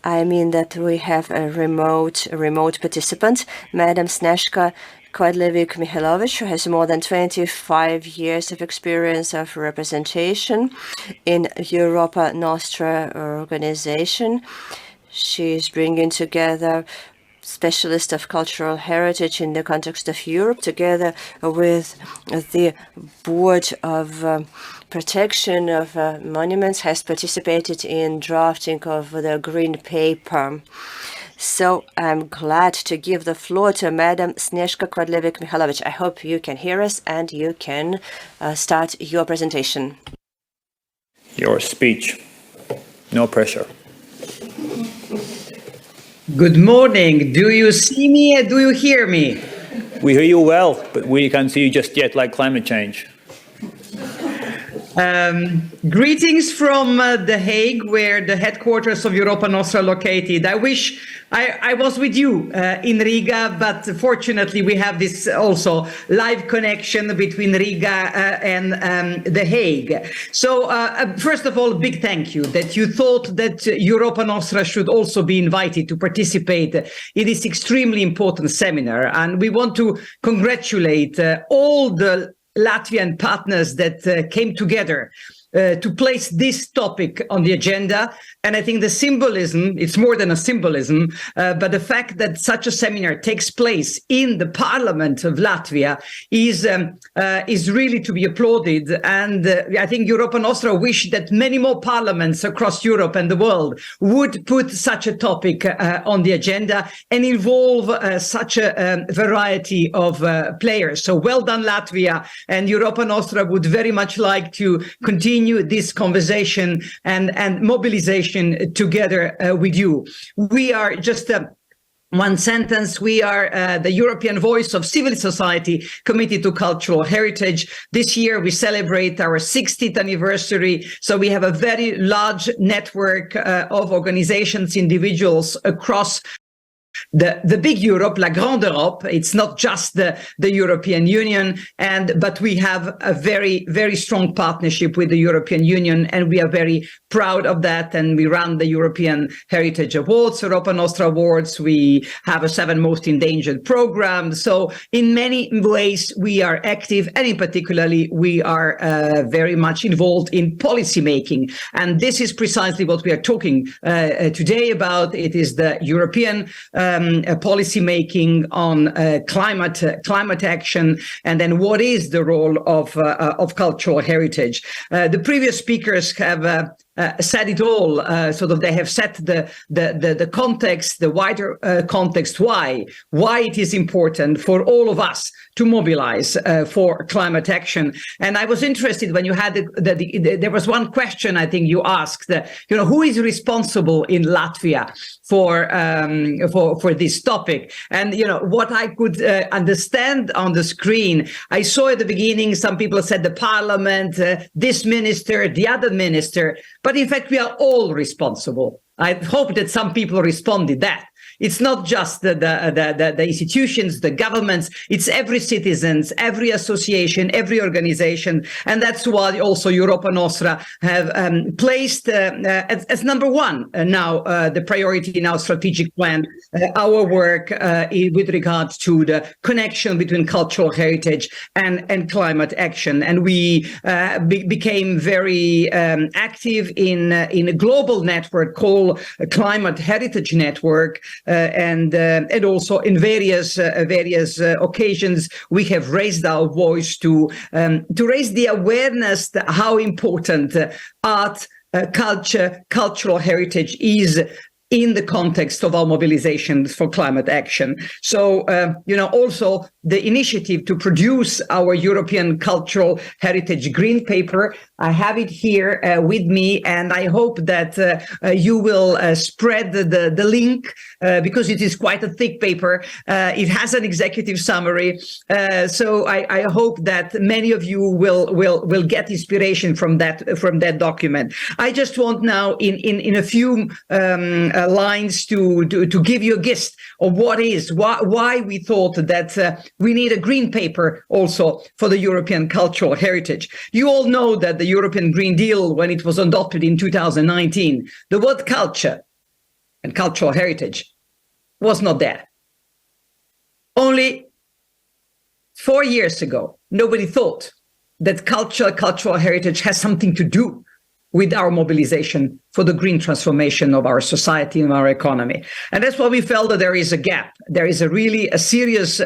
I mean that we have a remote participant, Madam Snezhka Koudlevik-Mikhailovich, who has more than 25 years of experience of representation in Europa Nostra organization. She is bringing together specialists of cultural heritage in the context of Europe, together with the Board of Protection of Monuments, has participated in drafting of the Green Paper. So I'm glad to give the floor to Madam Snezhka Koudlevik-Mikhailovich. I hope you can hear us and you can start your presentation. Your speech. No pressure. Good morning. Do you see me and do you hear me? We hear you well, but we can't see you just yet, like climate change. Greetings from The Hague, where the headquarters of Europa Nostra are located. I wish I was with you in Riga, but fortunately we have this also live connection between Riga and The Hague. So first of all, big thank you that you thought that Europa Nostra should also be invited to participate in this extremely important seminar. And we want to congratulate all the Latvian partners that came together to place this topic on the agenda. And I think the symbolism, it's more than a symbolism, but the fact that such a seminar takes place in the parliament of Latvia is really to be applauded. And I think Europa Nostra wish that many more parliaments across Europe and the world would put such a topic on the agenda and involve such a variety of players. So well done, Latvia, and Europa Nostra would very much like to continue this conversation and mobilization together with you. We are just one sentence. We are the European voice of civil society committed to cultural heritage. This year, we celebrate our 60th anniversary. So we have a very large network of organizations, individuals across the big Europe, La Grande Europe. It's not just the European Union, but we have a very, very strong partnership with the European Union, and we are very proud of that. And we run the European Heritage Awards, Europa Nostra Awards. We have a 7 Most Endangered program. So in many ways, we are active, and in particularly, we are very much involved in policy making. And this is precisely what we are talking today about. It is the European policy making on climate action, and then what is the role of cultural heritage. The previous speakers have said it all. Sort of, they have set the context, the wider context, why it is important for all of us to mobilize for climate action. And I was interested when you had there was one question I think you asked, who is responsible in Latvia for this topic? And what I could understand on the screen, I saw at the beginning some people said the parliament, this minister, the other minister, but in fact we are all responsible. I hope that some people responded that. It's not just the institutions, the governments, it's every citizens, every association, every organization. And that's why also Europa Nostra have placed as number one now the priority in our strategic plan, our work with regard to the connection between cultural heritage and climate action. And we became very active in a global network called Climate Heritage Network. And also in various occasions, we have raised our voice to raise the awareness that how important art, culture, cultural heritage is in the context of our mobilization for climate action. So, also the initiative to produce our European Cultural Heritage Green Paper, I have it here with me, and I hope that you will spread the link because it is quite a thick paper. It has an executive summary. So I hope that many of you will get inspiration from that document. I just want now in a few lines to give you a gist of why we thought that we need a green paper also for the European cultural heritage. You all know that the European Green Deal, when it was adopted in 2019, the word culture and cultural heritage was not there. Only 4 years ago, nobody thought that cultural heritage has something to do with our mobilization for the green transformation of our society and our economy. And that's why we felt that there is a gap. There is a serious,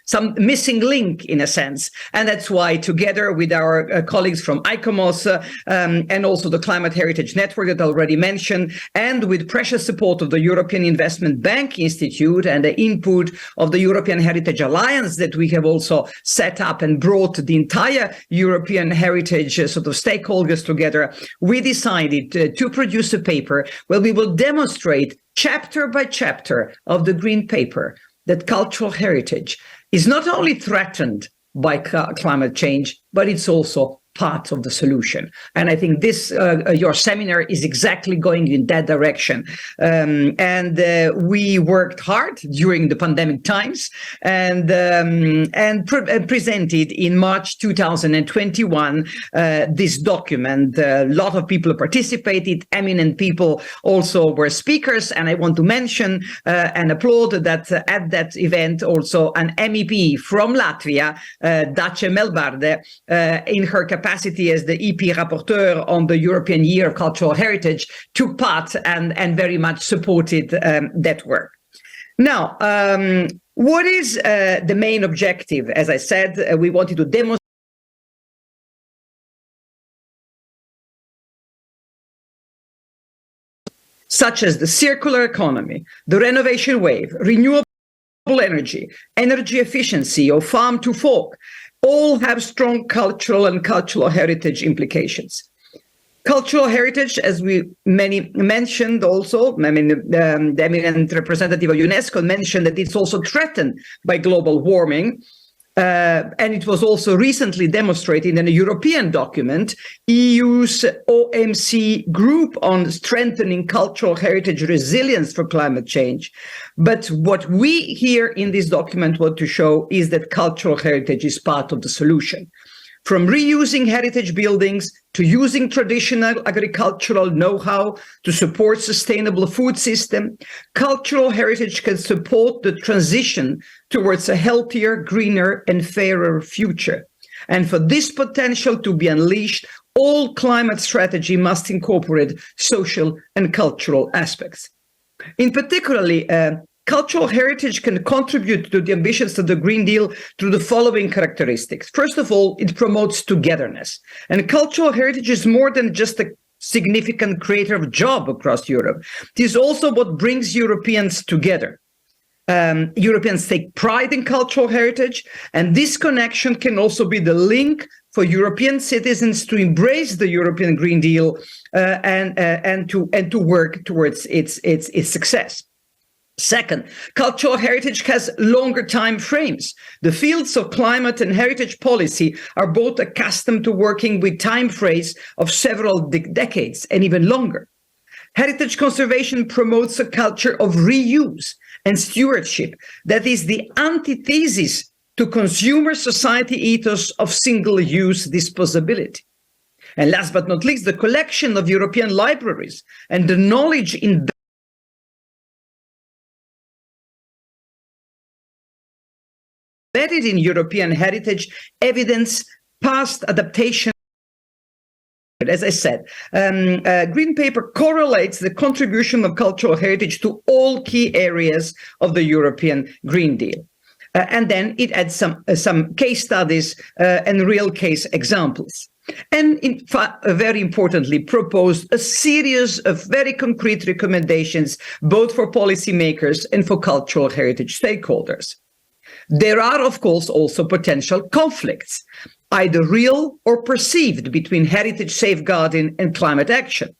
some missing link in a sense. And that's why together with our colleagues from ICOMOS and also the Climate Heritage Network that I already mentioned, and with precious support of the European Investment Bank Institute and the input of the European Heritage Alliance that we have also set up and brought the entire European heritage sort of stakeholders together, we decided to produce a paper where we will demonstrate chapter by chapter of the Green Paper that cultural heritage is not only threatened by climate change, but it's also part of the solution. And I think this, your seminar is exactly going in that direction. And we worked hard during the pandemic times and presented in March 2021 this document. A lot of people participated, eminent people also were speakers. And I want to mention and applaud that at that event also an MEP from Latvia, Dace Melbarde, in her capacity capacity as the EP rapporteur on the European Year of Cultural Heritage, took part and very much supported that work. Now, what is the main objective? As I said, we wanted to demonstrate such as the circular economy, the renovation wave, renewable energy, energy efficiency, or farm to fork, all have strong cultural and cultural heritage implications. Cultural heritage, as many mentioned also, I mean, the eminent representative of UNESCO mentioned that it's also threatened by global warming. And it was also recently demonstrated in a European document, EU's OMC group on strengthening cultural heritage resilience for climate change. But what we here in this document want to show is that cultural heritage is part of the solution. From reusing heritage buildings to using traditional agricultural know-how to support sustainable food system, cultural heritage can support the transition towards a healthier, greener, and fairer future. And for this potential to be unleashed, all climate strategy must incorporate social and cultural aspects. In particularly, cultural heritage can contribute to the ambitions of the Green Deal through the following characteristics. First of all, it promotes togetherness. And cultural heritage is more than just a significant creator of jobs across Europe. It is also what brings Europeans together. Europeans take pride in cultural heritage, and this connection can also be the link for European citizens to embrace the European Green Deal and to work towards its success. Second, cultural heritage has longer time frames. The fields of climate and heritage policy are both accustomed to working with time frames of several decades and even longer. Heritage conservation promotes a culture of reuse and stewardship that is the antithesis to consumer society ethos of single-use disposability. And last but not least, the collection of European libraries and the knowledge embedded in European heritage evidence past adaptation. As I said, Green Paper correlates the contribution of cultural heritage to all key areas of the European Green Deal. And then it adds some case studies and real case examples. And in fact, very importantly, proposed a series of very concrete recommendations, both for policymakers and for cultural heritage stakeholders. There are, of course, also potential conflicts, either real or perceived, between heritage safeguarding and climate action.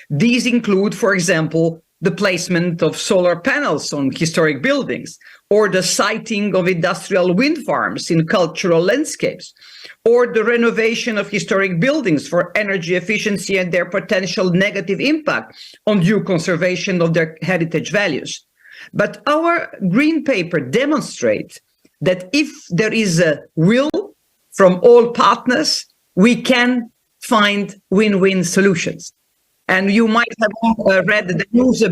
These include, for example, the placement of solar panels on historic buildings, or the siting of industrial wind farms in cultural landscapes, or the renovation of historic buildings for energy efficiency and their potential negative impact on due conservation of their heritage values. But our Green Paper demonstrates that if there is a will from all partners, we can find win-win solutions. And you might have all read the news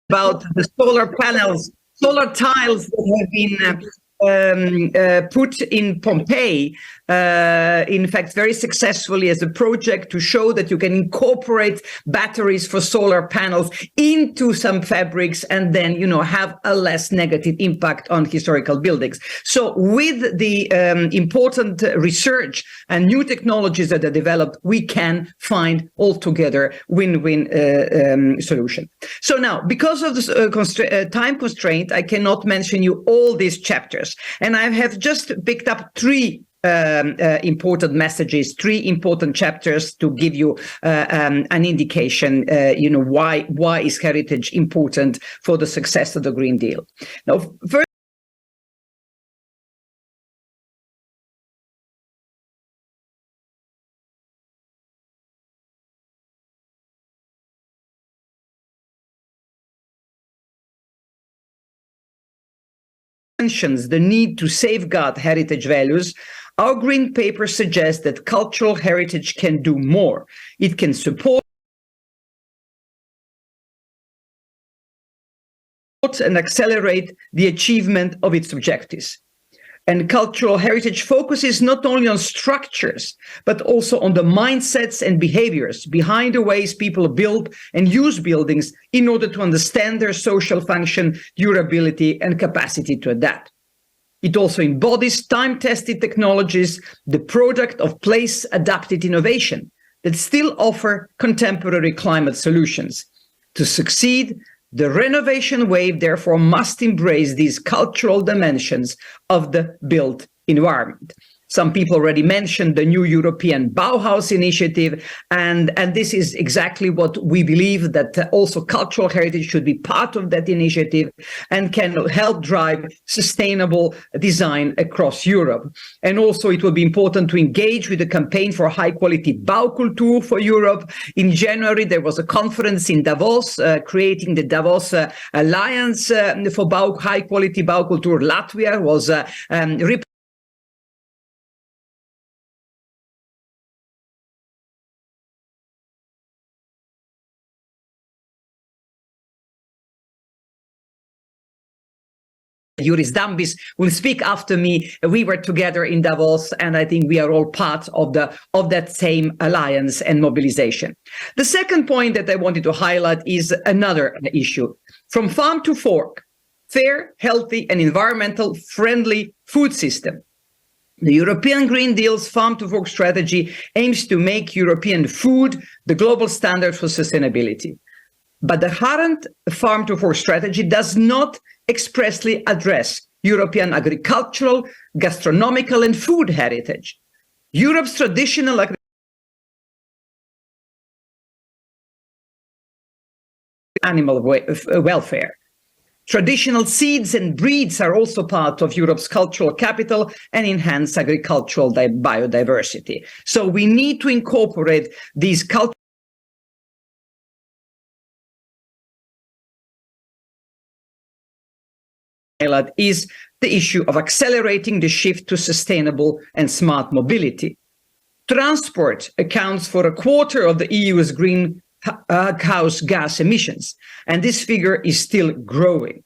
about the solar panels, solar tiles that have been put in Pompeii, in fact, very successfully as a project to show that you can incorporate batteries for solar panels into some fabrics and then, you know, have a less negative impact on historical buildings. So with the important research and new technologies that are developed, we can find altogether win-win solution. So now, because of the time constraint, I cannot mention you all these chapters. And I have just picked up three important messages, three important chapters to give you an indication, you know, why is heritage important for the success of the Green Deal. Now, first, mentions the need to safeguard heritage values, our Green Paper suggests that cultural heritage can do more. It can support and accelerate the achievement of its objectives. and cultural heritage focuses not only on structures, but also on the mindsets and behaviors behind the ways people build and use buildings in order to understand their social function, durability, and capacity to adapt. It also embodies time-tested technologies, the product of place-adapted innovation that still offer contemporary climate solutions. To succeed, the renovation wave, therefore, must embrace these cultural dimensions of the built environment. Some people already mentioned the new European Bauhaus initiative, and this is exactly what we believe, that also cultural heritage should be part of that initiative and can help drive sustainable design across Europe. And also it will be important to engage with the campaign for high-quality Baukultur for Europe. In January, there was a conference in Davos, creating the Davos Alliance for high-quality Baukultur. Latvia was Juris Dambis will speak after me. We were together in Davos, and I think we are all part of that same alliance and mobilization. The second point that I wanted to highlight is another issue. From farm to fork, fair, healthy, and environmental friendly food system. The European Green Deal's farm to fork strategy aims to make European food the global standard for sustainability. But the current farm to fork strategy does not expressly address European agricultural, gastronomical, and food heritage. Europe's traditional animal welfare. Traditional seeds and breeds are also part of Europe's cultural capital and enhance agricultural biodiversity. So we need to incorporate these cultural is the issue of accelerating the shift to sustainable and smart mobility. Transport accounts for a quarter of the EU's greenhouse gas emissions, and this figure is still growing.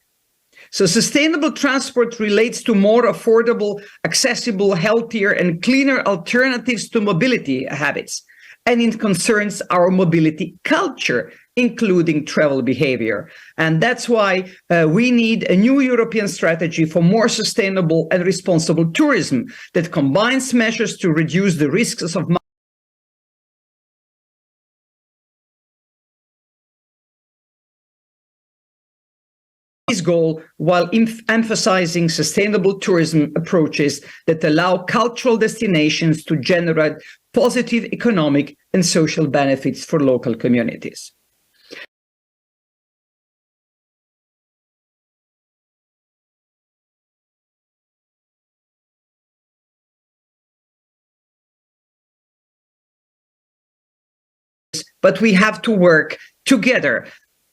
So sustainable transport relates to more affordable, accessible, healthier, and cleaner alternatives to mobility habits, and it concerns our mobility culture, including travel behavior. And that's why we need a new European strategy for more sustainable and responsible tourism that combines measures to reduce the risks of this goal, while emphasizing sustainable tourism approaches that allow cultural destinations to generate positive economic and social benefits for local communities. But we have to work together.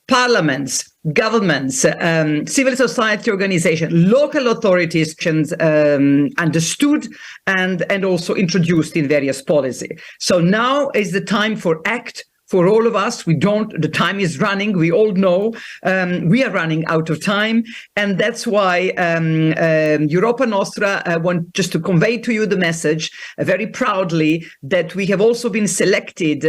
Parliaments, governments, civil society organizations, local authorities understood and also introduced in various policy. So now is the time for ACT for all of us. The time is running. We all know we are running out of time. And that's why Europa Nostra want just to convey to you the message very proudly that we have also been selected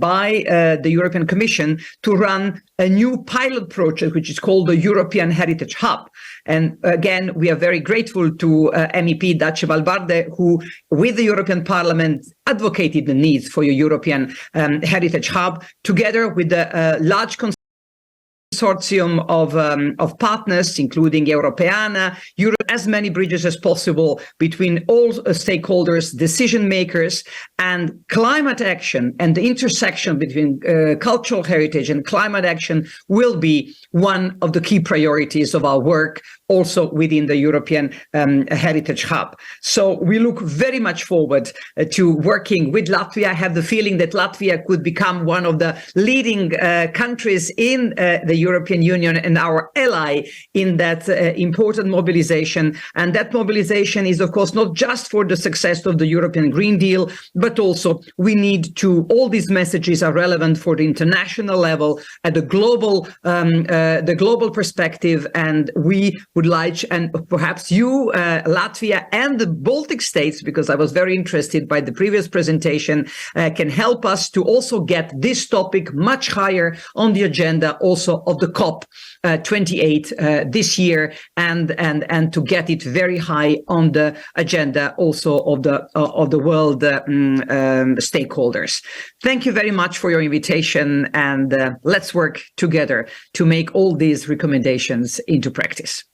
by the European Commission to run a new pilot project, which is called the European Heritage Hub. And again, we are very grateful to MEP Dace Valverde, who, with the European Parliament, advocated the needs for a European Heritage Hub, together with the large consortium of partners, including Europeana, Europe, as many bridges as possible between all stakeholders, decision makers, and climate action, and the intersection between cultural heritage and climate action will be one of the key priorities of our work, also within the European Heritage Hub. So we look very much forward to working with Latvia. I have the feeling that Latvia could become one of the leading countries in the European Union and our ally in that important mobilization. And that mobilization is, of course, not just for the success of the European Green Deal, but also we need to, all these messages are relevant for the international level at the global perspective. And we would like, and perhaps you, Latvia and the Baltic states, because I was very interested by the previous presentation, can help us to also get this topic much higher on the agenda also of the COP 28 this year, and to get it very high on the agenda also of the world stakeholders. Thank you very much for your invitation, and let's work together to make all these recommendations into practice.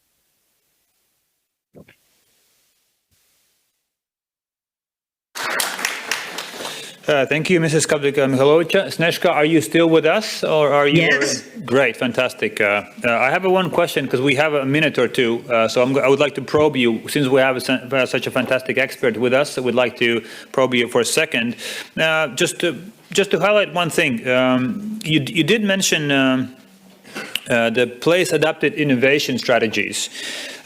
Thank you, Mrs. Skabika-Michalovic. Snezhka, are you still with us, or are you? Yes. Great, fantastic. I have one question because we have a minute or two, so I would like to probe you. Since we have such a fantastic expert with us, I would like to probe you for a second. Just to highlight one thing, you did mention the place-adapted innovation strategies.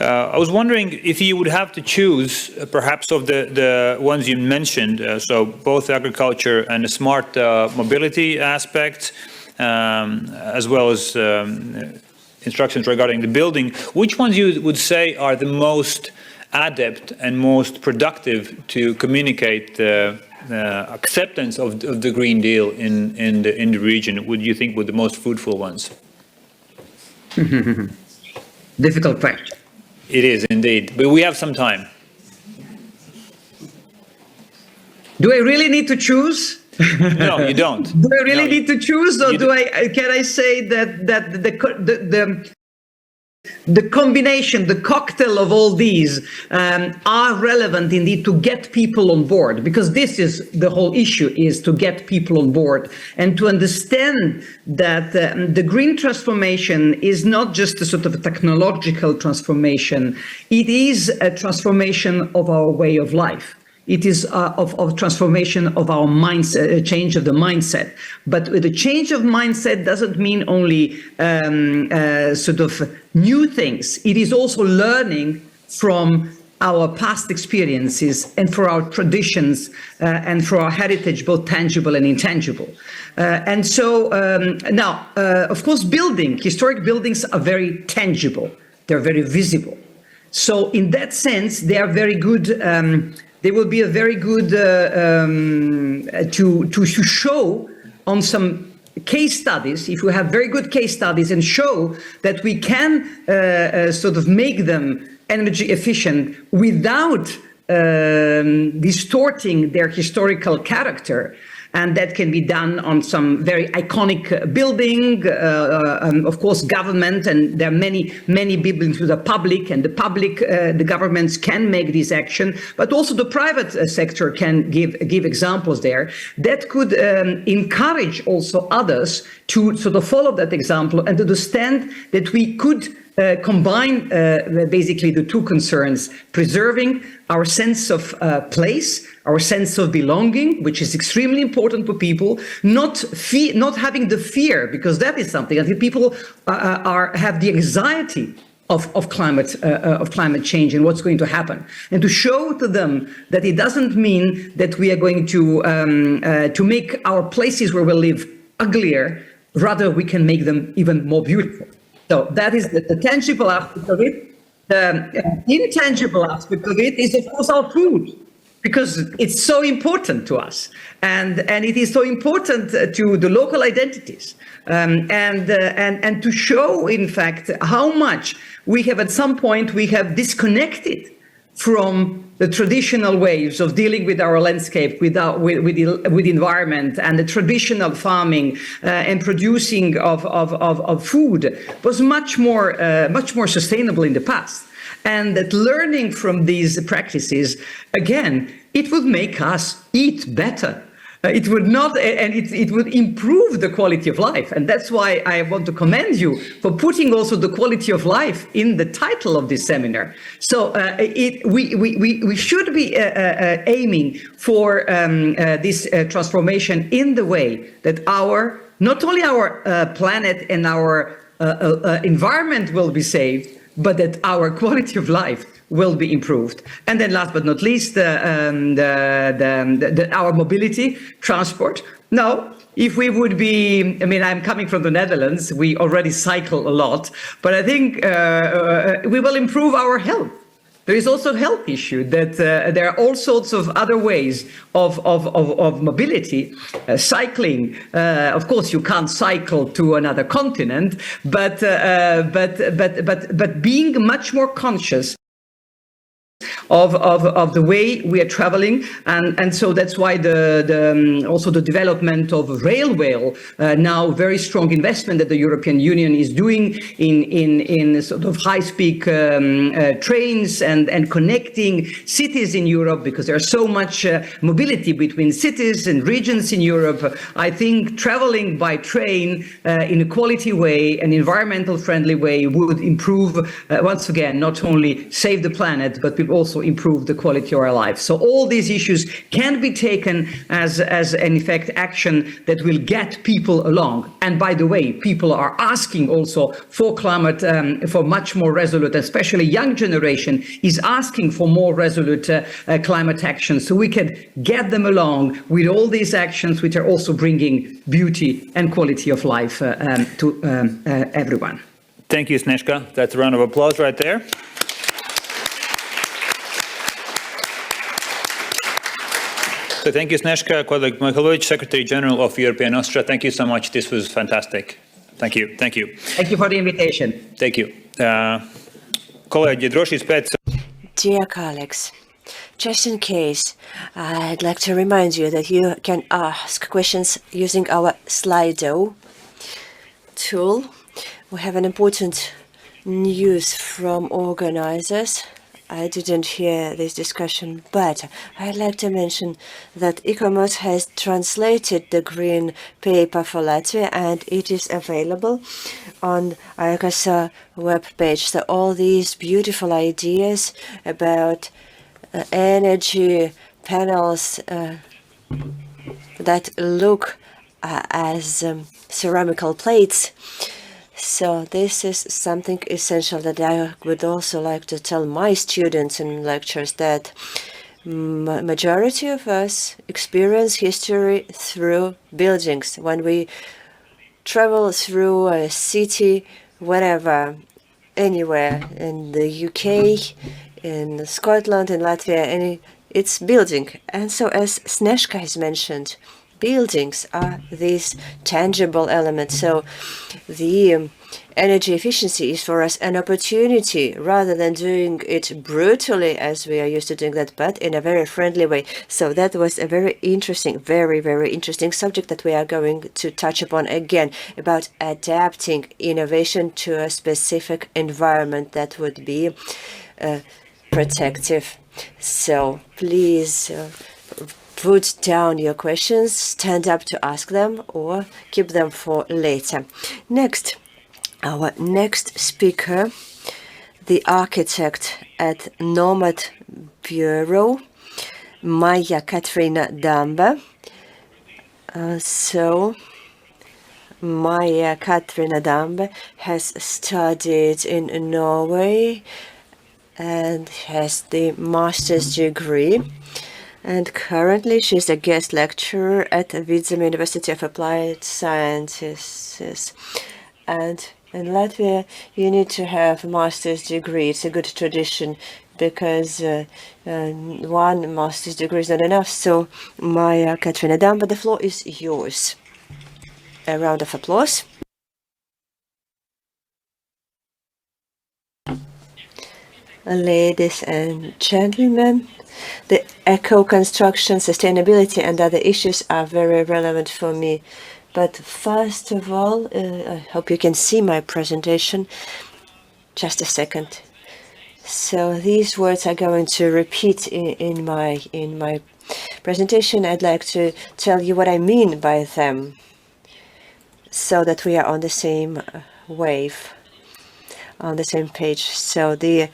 I was wondering if you would have to choose, perhaps of the ones you mentioned, so both agriculture and the smart mobility aspect, as well as instructions regarding the building, which ones you would say are the most adept and most productive to communicate acceptance of the Green Deal in the region? Would you think were the most fruitful ones? Difficult question. It is indeed, but we have some time. Do I really need to choose? No, you don't. Do I really need to choose, or can I say that the combination, the cocktail of all these are relevant indeed to get people on board, because this is the whole issue, is to get people on board and to understand that the green transformation is not just a sort of a technological transformation. It is a transformation of our way of life. It is of transformation of our mindset, change of the mindset. But the change of mindset doesn't mean only sort of new things. It is also learning from our past experiences and for our traditions and for our heritage, both tangible and intangible. And so now, of course, historic buildings are very tangible. They're very visible. So in that sense, they are very good. They will be a very good to show on some case studies. If we have very good case studies and show that we can sort of make them energy efficient without distorting their historical character. And that can be done on some very iconic building, of course, government, and there are many buildings with the public, and the governments can make this action, but also the private sector can give examples there that could encourage also others to sort of follow that example and understand that we could combine basically the two concerns: preserving our sense of place, our sense of belonging, which is extremely important for people, not having the fear, because that is something. I think people have the anxiety of climate change and what's going to happen, and to show to them that it doesn't mean that we are going to make our places where we live uglier. Rather, we can make them even more beautiful. So that is the tangible aspect of it. The intangible aspect of it is, of course, our food, because it's so important to us, and it is so important to the local identities, and to show, in fact, how much we have at some point disconnected from the traditional ways of dealing with our landscape, with the environment, and the traditional farming and producing of food was much more sustainable in the past. And that learning from these practices, again, it would make us eat better. It would not, and it would improve the quality of life. And that's why I want to commend you for putting also the quality of life in the title of this seminar. So we should be aiming for this transformation in the way that not only our planet and our environment will be saved, but that our quality of life will be improved. And then last but not least, our mobility, transport. Now, if we would be, I mean, I'm coming from the Netherlands, we already cycle a lot, but I think we will improve our health. There is also a health issue that there are all sorts of other ways of mobility. Cycling, of course, you can't cycle to another continent, but being much more conscious of the way we are traveling, and so that's why also the development of railway, now very strong investment that the European Union is doing in sort of high-speed trains and connecting cities in Europe, because there's so much mobility between cities and regions in Europe. I think traveling by train in a quality way, an environmental friendly way, would improve, once again, not only save the planet, but also improve the quality of our life. So all these issues can be taken as an effect action that will get people along. And by the way, people are asking also for climate, for much more resolute, especially young generation is asking for more resolute climate action. So we can get them along with all these actions, which are also bringing beauty and quality of life to everyone. Thank you, Snezhka. That's a round of applause right there. So thank you, Snezhka Kovač-Michaelović, Secretary General of European Nostra. Thank you so much. This was fantastic. Thank you. Thank you. Thank you for the invitation. Thank you. Kolēģi, drošības pēc. Dear colleagues, just in case, I'd like to remind you that you can ask questions using our Slido tool. We have an important news from organizers. I didn't hear this discussion, but I'd like to mention that ICOMOS has translated the Green Paper for Latvia, and it is available on ICASA webpage. So all these beautiful ideas about energy panels that look as ceramical plates. So this is something essential that I would also like to tell my students in lectures, that majority of us experience history through buildings. When we travel through a city, wherever, anywhere, in the UK, in Scotland, in Latvia, it's building. And so, as Snezhka has mentioned, buildings are these tangible elements. So the energy efficiency is for us an opportunity, rather than doing it brutally as we are used to doing that, but in a very friendly way. So that was a very interesting, very, very interesting subject that we are going to touch upon again, about adapting innovation to a specific environment that would be protective. So please put down your questions, stand up to ask them, or keep them for later. Next, our next speaker, the architect at Nomad Bureau, Maija Katrina Dambe. So Maija Katrina Dambe has studied in Norway and has the master's degree. And currently she's a guest lecturer at Vidzeme University of Applied Sciences. And in Latvia, you need to have a master's degree. It's a good tradition, because one master's degree is not enough. So, Maija Katrina Dambe, the floor is yours. A round of applause. Ladies and gentlemen, the eco-construction, sustainability and other issues are very relevant for me. But first of all, I hope you can see my presentation. Just a second. So these words are going to repeat in my presentation. I'd like to tell you what I mean by them, so that we are on the same wave, on the same page. So the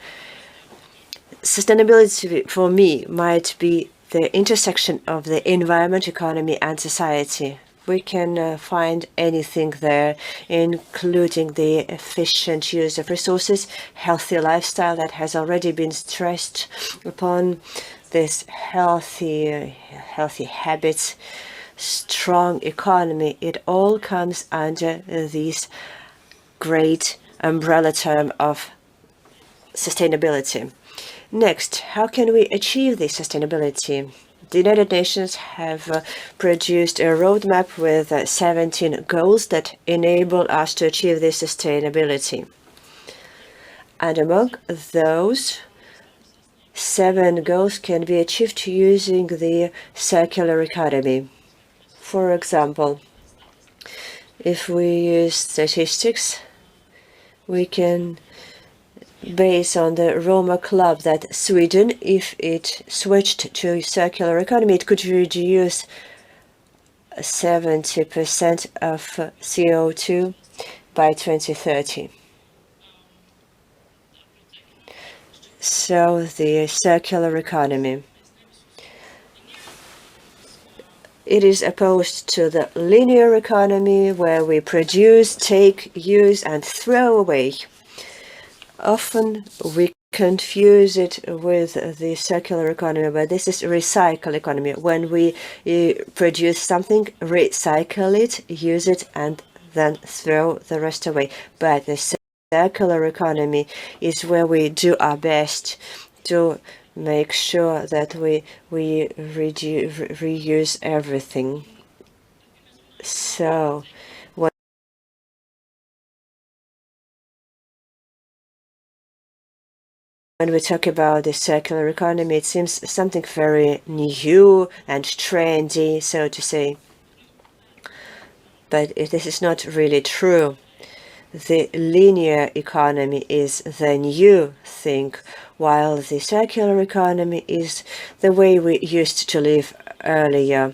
sustainability for me might be the intersection of the environment, economy and society. we can find anything there, including the efficient use of resources, healthy lifestyle that has already been stressed upon, this healthy habits, strong economy. It all comes under this great umbrella term of sustainability. Next, how can we achieve this sustainability? The United Nations have produced a roadmap with 17 goals that enable us to achieve this sustainability. And among those, 7 goals can be achieved using the circular economy. For example, if we use statistics, we can base on the Roma Club that Sweden, if it switched to circular economy, it could reduce 70% of CO2 by 2030. So the circular economy, it is opposed to the linear economy where we produce, take, use and throw away. Often we confuse it with the circular economy, but this is recycle economy. When we produce something, recycle it, use it, and then throw the rest away. But the circular economy is where we do our best to make sure that we reuse everything. So when we talk about the circular economy, it seems something very new and trendy, so to say. But this is not really true. The linear economy is the new thing, while the circular economy is the way we used to live earlier.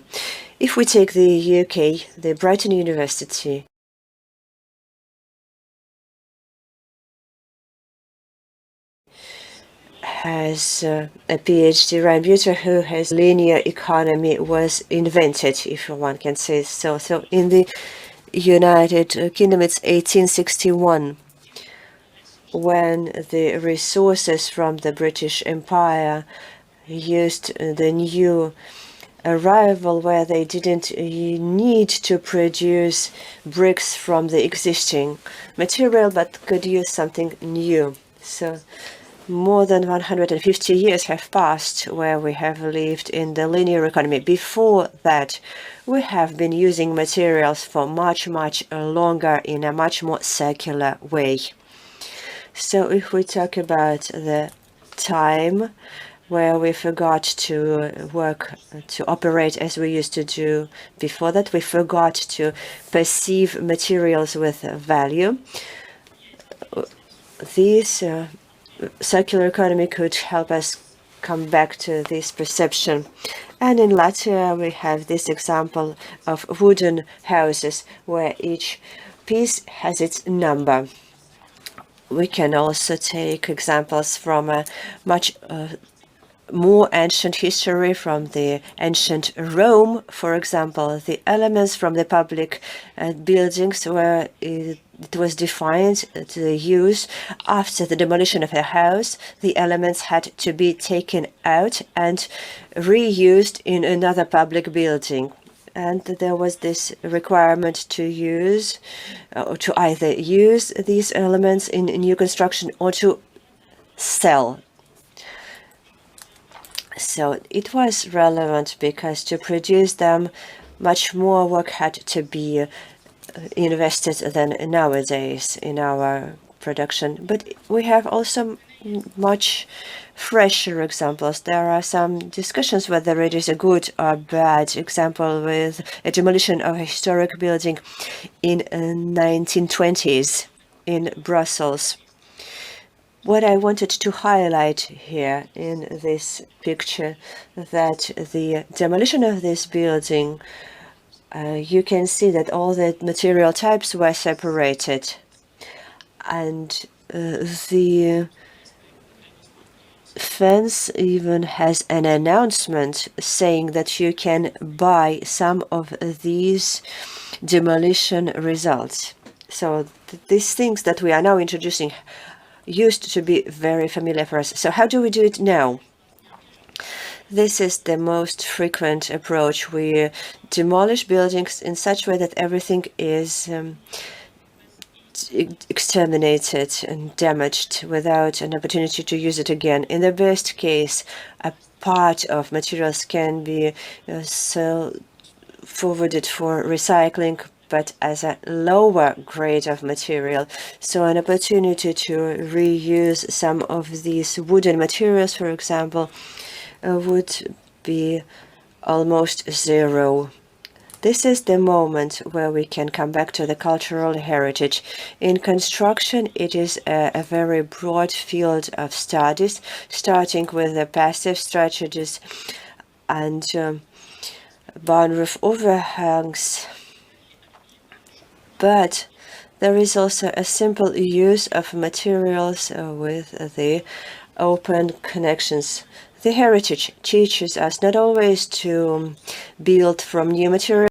If we take the UK, the Brighton University has a PhD, Ryan Buter, who has linear economy was invented, if one can say so. So in the United Kingdom, it's 1861, when the resources from the British Empire used the new arrival where they didn't need to produce bricks from the existing material, but could use something new. So more than 150 years have passed where we have lived in the linear economy. Before that, we have been using materials for much longer in a much more circular way. So if we talk about the time where we forgot to operate as we used to do before that, we forgot to perceive materials with value. These circular economy could help us come back to this perception. And in Latvia, we have this example of wooden houses where each piece has its number. We can also take examples from a much more ancient history, from the ancient Rome. For example, the elements from the public buildings where it was defined to use after the demolition of a house. The elements had to be taken out and reused in another public building. And there was this requirement to use, or to either use these elements in new construction or to sell. So it was relevant because to produce them, much more work had to be invested than nowadays in our production. But we have also much fresher examples. There are some discussions whether it is a good or bad example with a demolition of a historic building in 1920s in Brussels. What I wanted to highlight here in this picture, that the demolition of this building, you can see that all the material types were separated, and the fence even has an announcement saying that you can buy some of these demolition results. So these things that we are now introducing used to be very familiar for us. So how do we do it now? This is the most frequent approach. We demolish buildings in such a way that everything is exterminated and damaged without an opportunity to use it again. In the best case, a part of materials can be forwarded for recycling, but as a lower grade of material. So an opportunity to reuse some of these wooden materials, for example, would be almost zero. This is the moment where we can come back to the cultural heritage. In construction, it is a very broad field of studies, starting with the passive strategies and barn roof overhangs. But there is also a simple use of materials with the open connections. The heritage teaches us not always to build from new materials,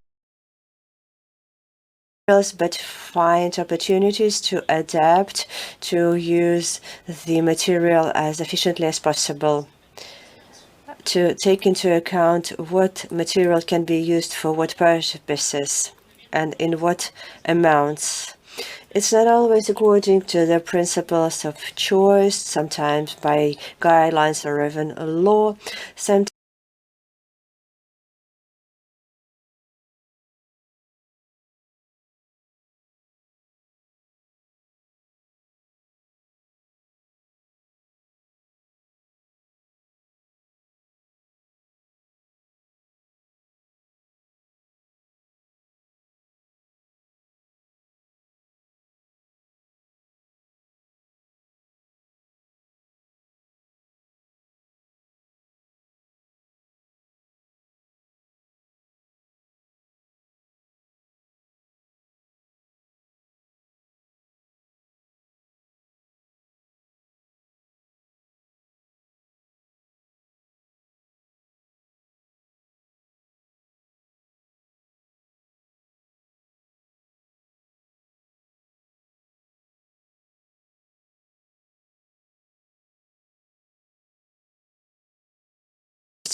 but find opportunities to adapt, to use the material as efficiently as possible, to take into account what material can be used for what purposes and in what amounts. It's not always according to the principles of choice, sometimes by guidelines or even a law. Sometimes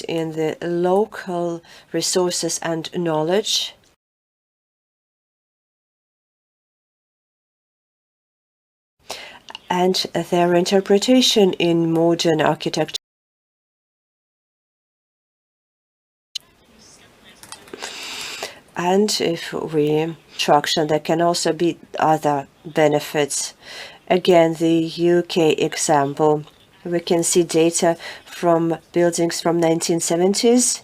in the local resources and knowledge, and their interpretation in modern architecture. And if we construction, there can also be other benefits. Again, the UK example, we can see data from buildings from 1970s,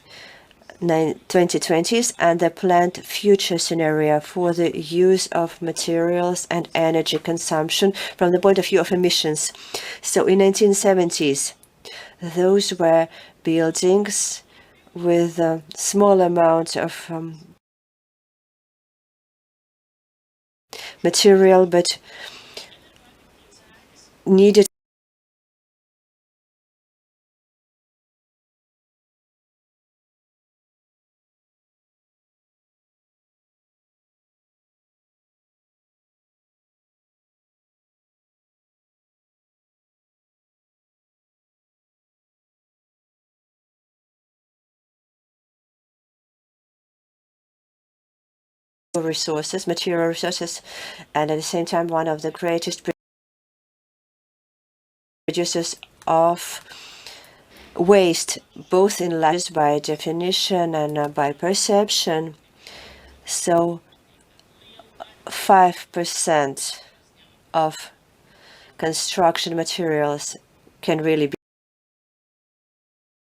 2020s, and the planned future scenario for the use of materials and energy consumption from the point of view of emissions. So in 1970s, those were buildings with a small amount of material, but needed resources, material resources, and at the same time one of the greatest producers of waste, both in lives by definition and by perception. So 5% of construction materials can really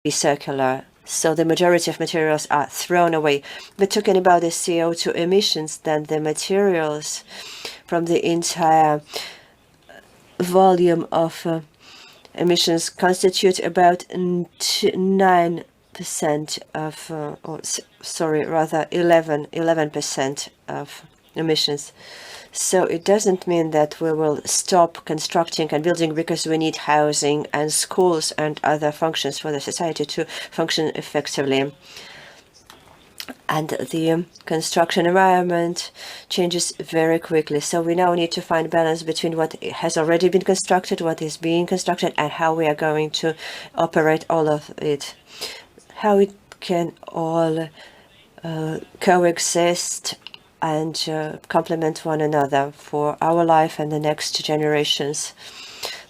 be circular. So the majority of materials are thrown away. But talking about the CO2 emissions, then the materials from the entire volume of emissions constitute about 9% of, or sorry, rather 11% of emissions. So it doesn't mean that we will stop constructing and building because we need housing and schools and other functions for the society to function effectively. And the construction environment changes very quickly. So we now need to find balance between what has already been constructed, what is being constructed, and how we are going to operate all of it. How it can all coexist and complement one another for our life and the next generations.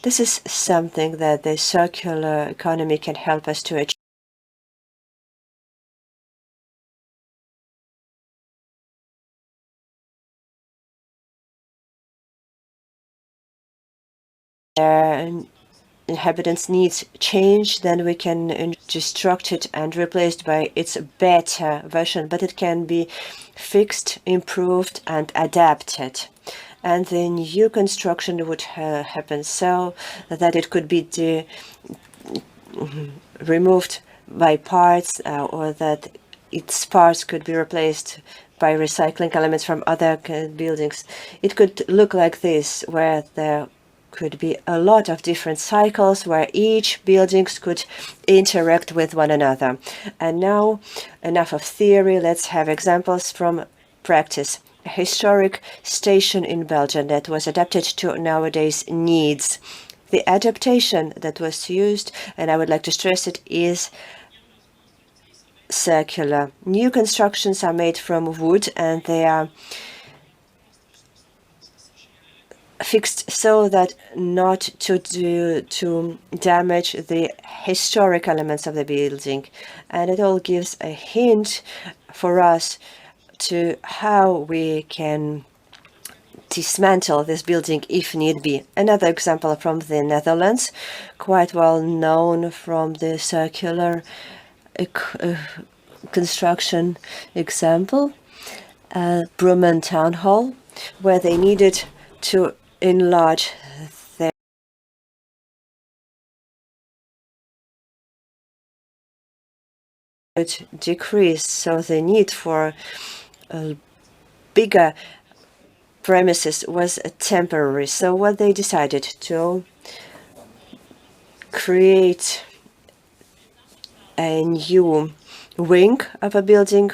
This is something that the circular economy can help us to achieve. Inhabitants' needs change, then we can destruct it and replaced by its better version, but it can be fixed, improved, and adapted. And the new construction would happen so that it could be removed by parts or that its parts could be replaced by recycling elements from other buildings. It could look like this, where there could be a lot of different cycles where each buildings could interact with one another. And now, enough of theory, let's have examples from practice. A historic station in Belgium that was adapted to nowadays needs. The adaptation that was used, and I would like to stress it, is circular. New constructions are made from wood and they are fixed so that not to damage the historic elements of the building. And it all gives a hint for us to how we can dismantle this building if need be. Another example from the Netherlands, quite well known from the circular construction example, Brummen Town Hall, where they needed to enlarge their decrease, so the need for bigger premises was temporary. So what they decided to create a new wing of a building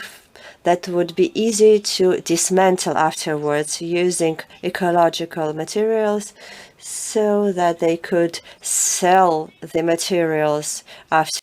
that would be easy to dismantle afterwards using ecological materials so that they could sell the materials after.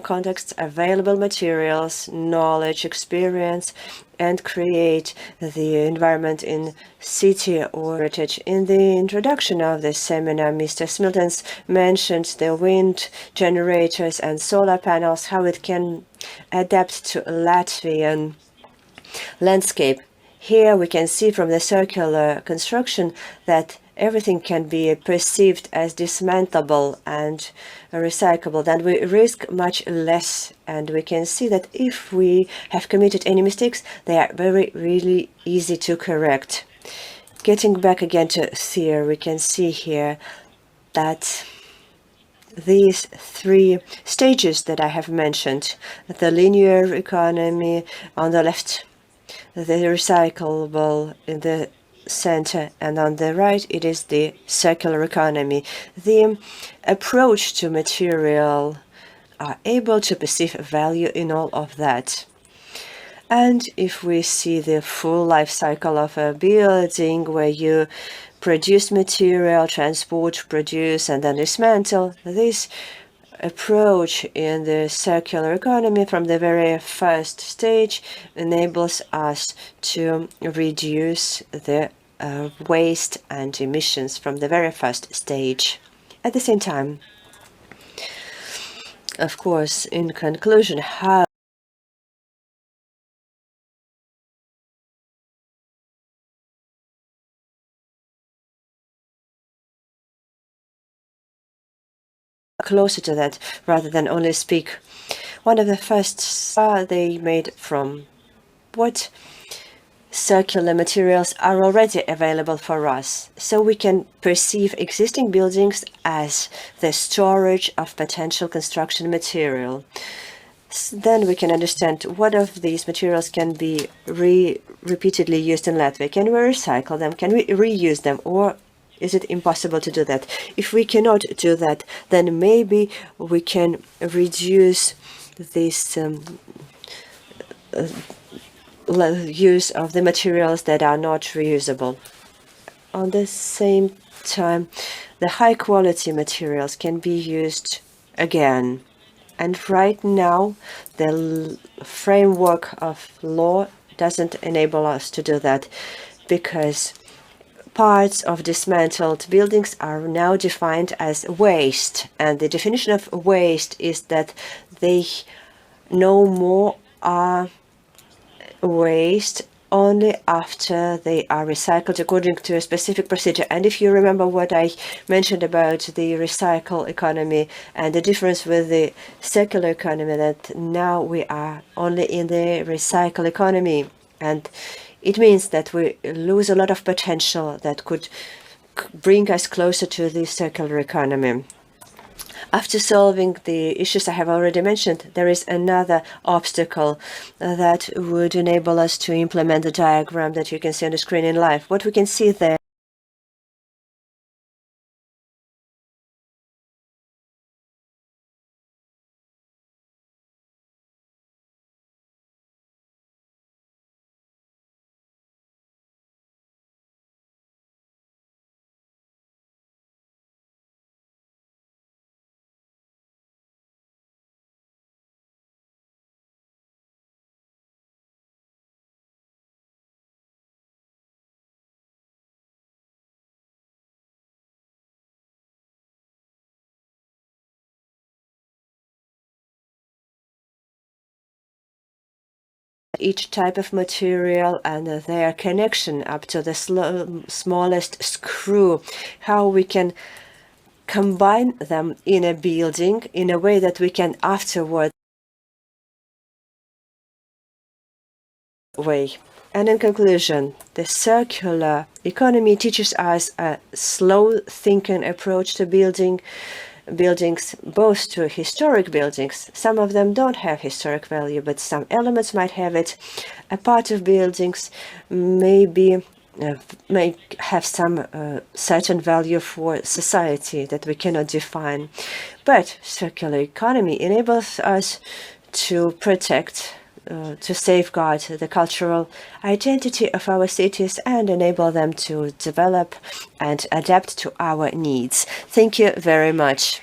Context, available materials, knowledge, experience, and create the environment in city or heritage. In the introduction of this seminar, Mr. Smiltens mentioned the wind generators and solar panels, how it can adapt to Latvian landscape. Here we can see from the circular construction that everything can be perceived as dismantleable and recyclable, then we risk much less. And we can see that if we have committed any mistakes, they are really easy to correct. Getting back again to theory, we can see here that these three stages that I have mentioned, the linear economy on the left, the recyclable in the center, and on the right it is the circular economy. The approach to material are able to perceive value in all of that. And if we see the full life cycle of a building where you produce material, transport, produce, and then dismantle, this approach in the circular economy from the very first stage enables us to reduce the waste and emissions from the very first stage. At the same time, of course, in conclusion, how closer to that rather than only speak. One of the first they made from what circular materials are already available for us, so we can perceive existing buildings as the storage of potential construction material. Then we can understand what of these materials can be repeatedly used in Latvia. Can we recycle them? Can we reuse them? Or is it impossible to do that? If we cannot do that, then maybe we can reduce this use of the materials that are not reusable. On the same time, the high quality materials can be used again. And right now, the framework of law doesn't enable us to do that, because parts of dismantled buildings are now defined as waste. And the definition of waste is that they no more are waste only after they are recycled according to a specific procedure. And if you remember what I mentioned about the recycle economy and the difference with the circular economy, that now we are only in the recycle economy. And it means that we lose a lot of potential that could bring us closer to the circular economy. After solving the issues I have already mentioned, there is another obstacle that would enable us to implement the diagram that you can see on the screen in live. What we can see there each type of material and their connection up to the smallest screw, how we can combine them in a building in a way that we can afterward way. And in conclusion, the circular economy teaches us a slow thinking approach to buildings, both to historic buildings. Some of them don't have historic value, but some elements might have it. A part of buildings may have some certain value for society that we cannot define. But circular economy enables us to protect, to safeguard the cultural identity of our cities and enable them to develop and adapt to our needs. Thank you very much.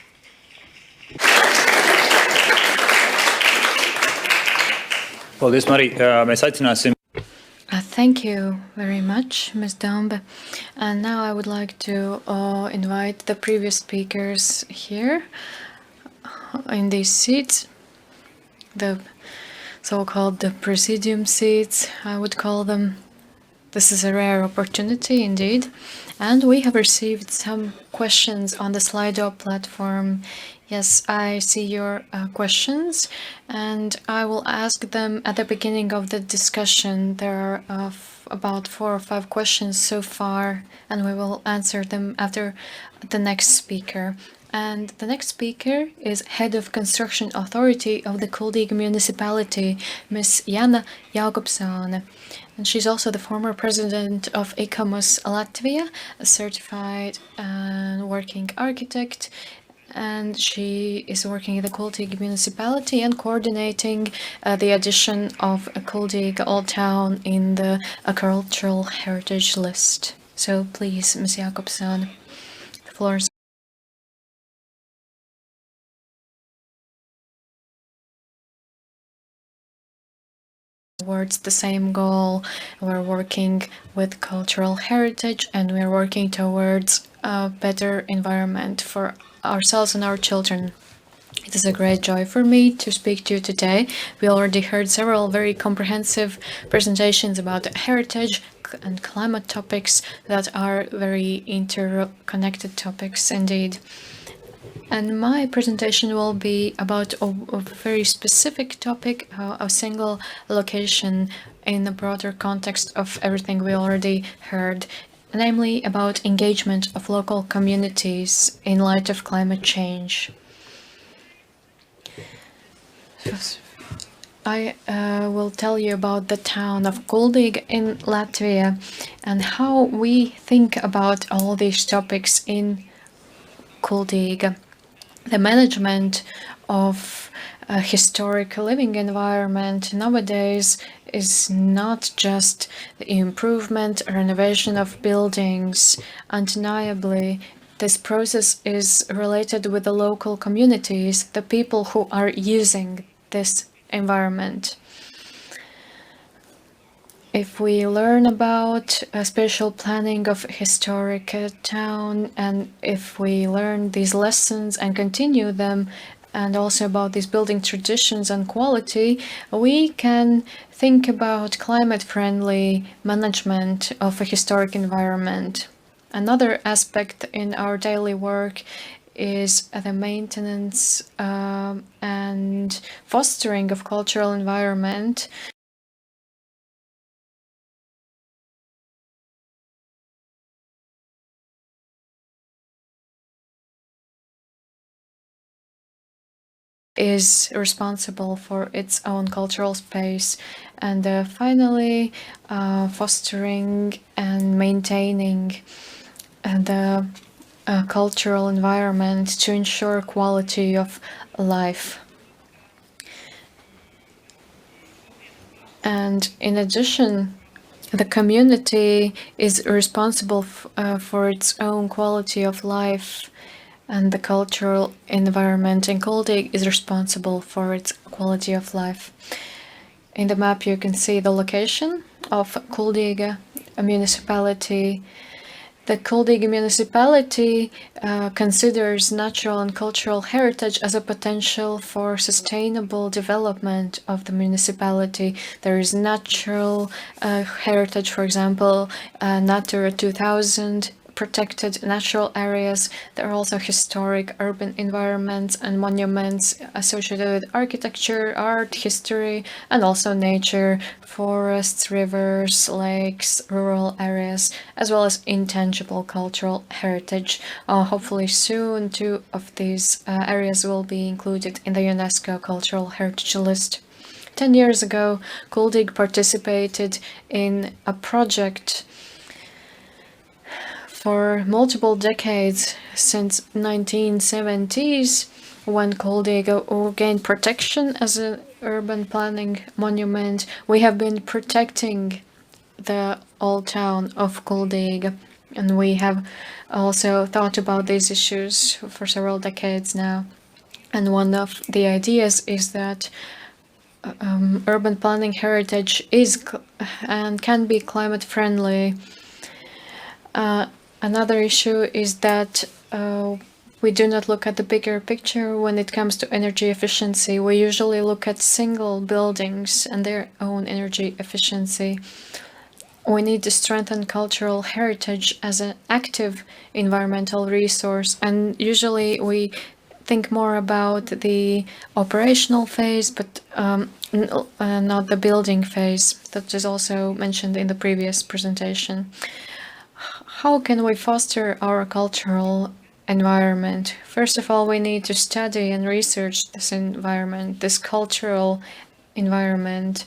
Paldies, Marija. Mēs aicināsim. Thank you very much, Ms. Dombe. And now I would like to invite the previous speakers here in these seats, the so-called the presidium seats, I would call them. This is a rare opportunity indeed. And we have received some questions on the Slido platform. Yes, I see your questions, and I will ask them at the beginning of the discussion. There are about 4 or 5 questions so far, and we will answer them after the next speaker. And the next speaker is Head of Construction Authority of the Kuldīga Municipality, Ms. Jana Jakobsone. And she's also the former president of ICOMOS Latvia, a certified and working architect. And she is working in the Kultīgi municipality and coordinating the addition of Kultīgi Old Town in the cultural heritage list. So please, Ms. Jakobsen, the floor is towards the same goal. We're working with cultural heritage and we're working towards a better environment for ourselves and our children. It is a great joy for me to speak to you today. We already heard several very comprehensive presentations about heritage and climate topics that are very interconnected topics indeed. And my presentation will be about a very specific topic, a single location in the broader context of everything we already heard, namely about engagement of local communities in light of climate change. I will tell you about the town of Kuldīga in Latvia and how we think about all these topics in Kuldīga. The management of a historic living environment nowadays is not just the improvement, renovation of buildings. Undeniably, this process is related with the local communities, the people who are using this environment. If we learn about spatial planning of historic town, and if we learn these lessons and continue them, and also about these building traditions and quality, we can think about climate-friendly management of a historic environment. Another aspect in our daily work is the maintenance and fostering of cultural environment. Is responsible for its own cultural space, and finally fostering and maintaining the cultural environment to ensure quality of life. And in addition, the community is responsible for its own quality of life, and the cultural environment in Kuldīga is responsible for its quality of life. In the map you can see the location of Kuldīga municipality. The Kuldīga municipality considers natural and cultural heritage as a potential for sustainable development of the municipality. There is natural heritage, for example, Natura 2000, protected natural areas. There are also historic urban environments and monuments associated with architecture, art, history, and also nature, forests, rivers, lakes, rural areas, as well as intangible cultural heritage. Hopefully soon 2 of these areas will be included in the UNESCO Cultural Heritage List. 10 years ago, Kuldīga participated in a project for multiple decades since 1970s, when Kuldīga gained protection as an urban planning monument. We have been protecting the old town of Kuldīga, and we have also thought about these issues for several decades now. And one of the ideas is that urban planning heritage is and can be climate friendly. Another issue is that we do not look at the bigger picture when it comes to energy efficiency. We usually look at single buildings and their own energy efficiency. We need to strengthen cultural heritage as an active environmental resource, and usually we think more about the operational phase, but not the building phase, that is also mentioned in the previous presentation. How can we foster our cultural environment? First of all, we need to study and research this environment, this cultural environment.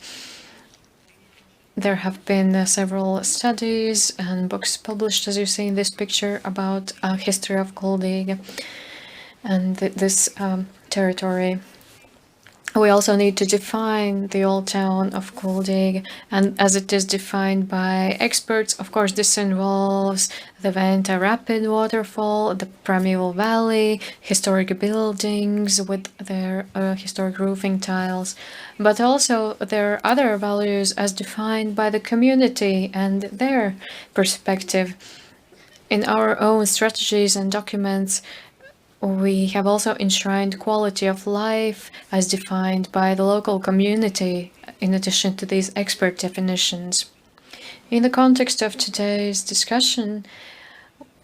There have been several studies and books published, as you see in this picture, about history of Kuldig and this territory. We also need to define the old town of Kuldig, and as it is defined by experts, of course, this involves the Venta Rapid waterfall, the Primeval Valley, historic buildings with their historic roofing tiles, but also there are other values as defined by the community and their perspective. In our own strategies and documents, we have also enshrined quality of life as defined by the local community, in addition to these expert definitions. In the context of today's discussion,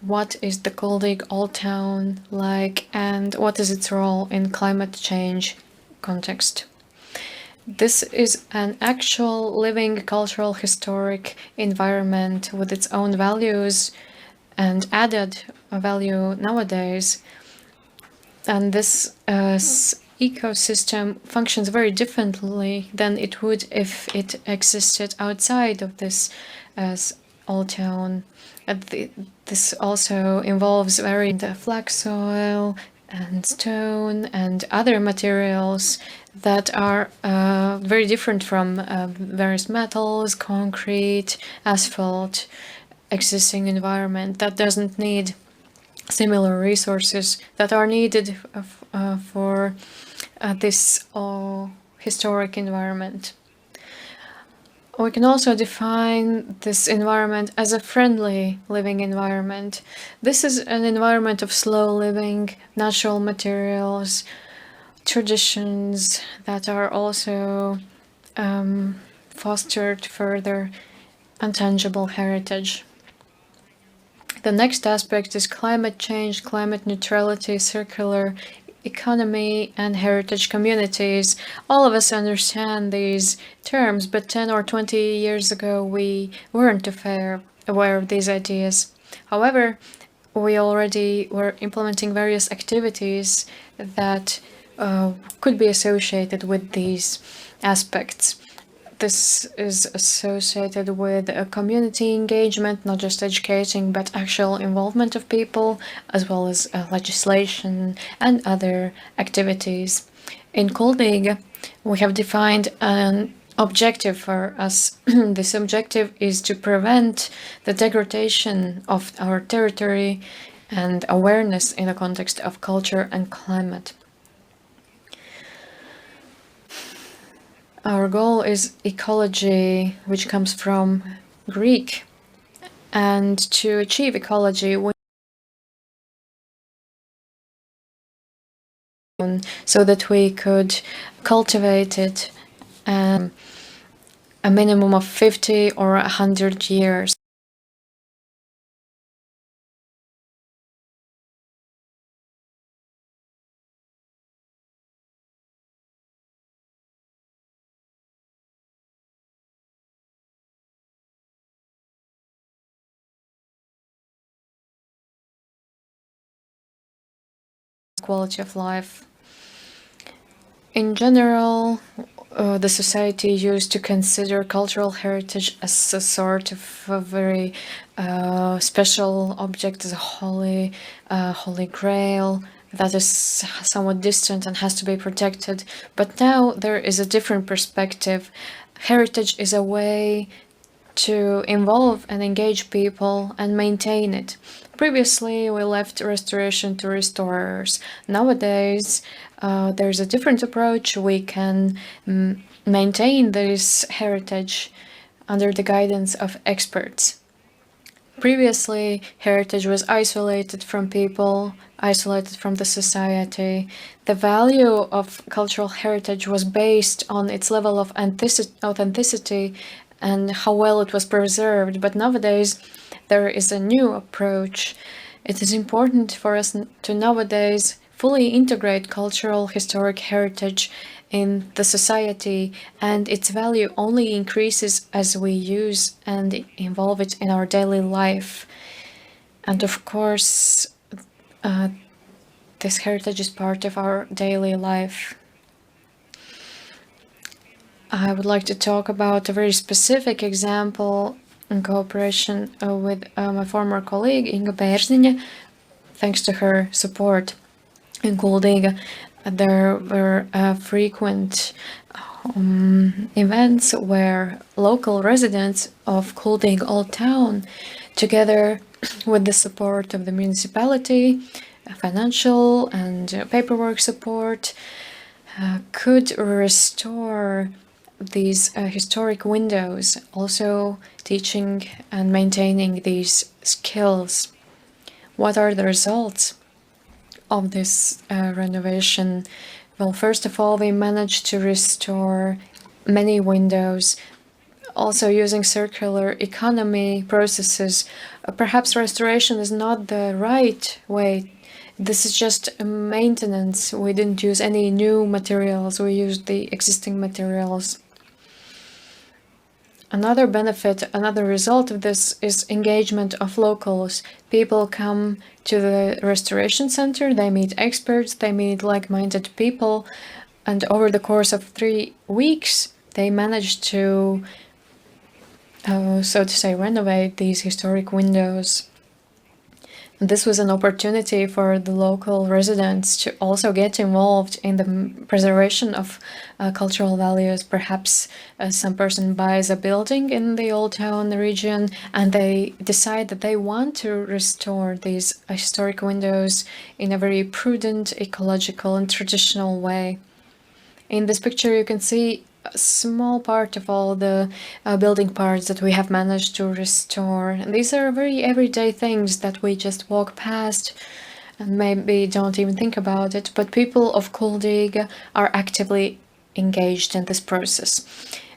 what is the Kuldig Old Town like, and what is its role in climate change context? This is an actual living cultural historic environment with its own values and added value nowadays. And this ecosystem functions very differently than it would if it existed outside of this old town. This also involves the flax soil and stone and other materials that are very different from various metals, concrete, asphalt, existing environment that doesn't need similar resources that are needed for this historic environment. We can also define this environment as a friendly living environment. This is an environment of slow living, natural materials, traditions that are also fostered further, intangible heritage. The next aspect is climate change, climate neutrality, circular economy, and heritage communities. All of us understand these terms, but 10 or 20 years ago we weren't aware of these ideas. However, we already were implementing various activities that could be associated with these aspects. This is associated with a community engagement, not just educating, but actual involvement of people, as well as legislation and other activities. In Kuldig, we have defined an objective for us. This objective is to prevent the degradation of our territory and awareness in the context of culture and climate. Our goal is ecology, which comes from Greek. And to achieve ecology, so that we could cultivate it a minimum of 50 or 100 years. Quality of life. In general, the society used to consider cultural heritage as a sort of a very special object, as a holy grail that is somewhat distant and has to be protected. But now there is a different perspective. Heritage is a way to involve and engage people and maintain it. Previously, we left restoration to restorers. Nowadays, there's a different approach. We can maintain this heritage under the guidance of experts. Previously, heritage was isolated from people, isolated from the society. The value of cultural heritage was based on its level of authenticity and how well it was preserved. But nowadays, there is a new approach. It is important for us to nowadays fully integrate cultural historic heritage in the society, and its value only increases as we use and involve it in our daily life. And of course, this heritage is part of our daily life. I would like to talk about a very specific example in cooperation with my former colleague Inga Bērziņa. Thanks to her support in Kuldīga, there were frequent events where local residents of Kuldīga Old Town, together with the support of the municipality, financial and paperwork support, could restore these historic windows, also teaching and maintaining these skills. What are the results of this renovation? Well, first of all, we managed to restore many windows, also using circular economy processes. Perhaps restoration is not the right way. This is just maintenance. We didn't use any new materials. We used the existing materials. Another benefit, another result of this is engagement of locals. People come to the restoration center, they meet experts, they meet like-minded people, and over the course of 3 weeks, they managed to, so to say, renovate these historic windows. This was an opportunity for the local residents to also get involved in the preservation of cultural values. Perhaps some person buys a building in the Old Town region and they decide that they want to restore these historic windows in a very prudent, ecological and traditional way. In this picture you can see a small part of all the building parts that we have managed to restore. And these are very everyday things that we just walk past and maybe don't even think about it, but people of Kuldīga are actively engaged in this process.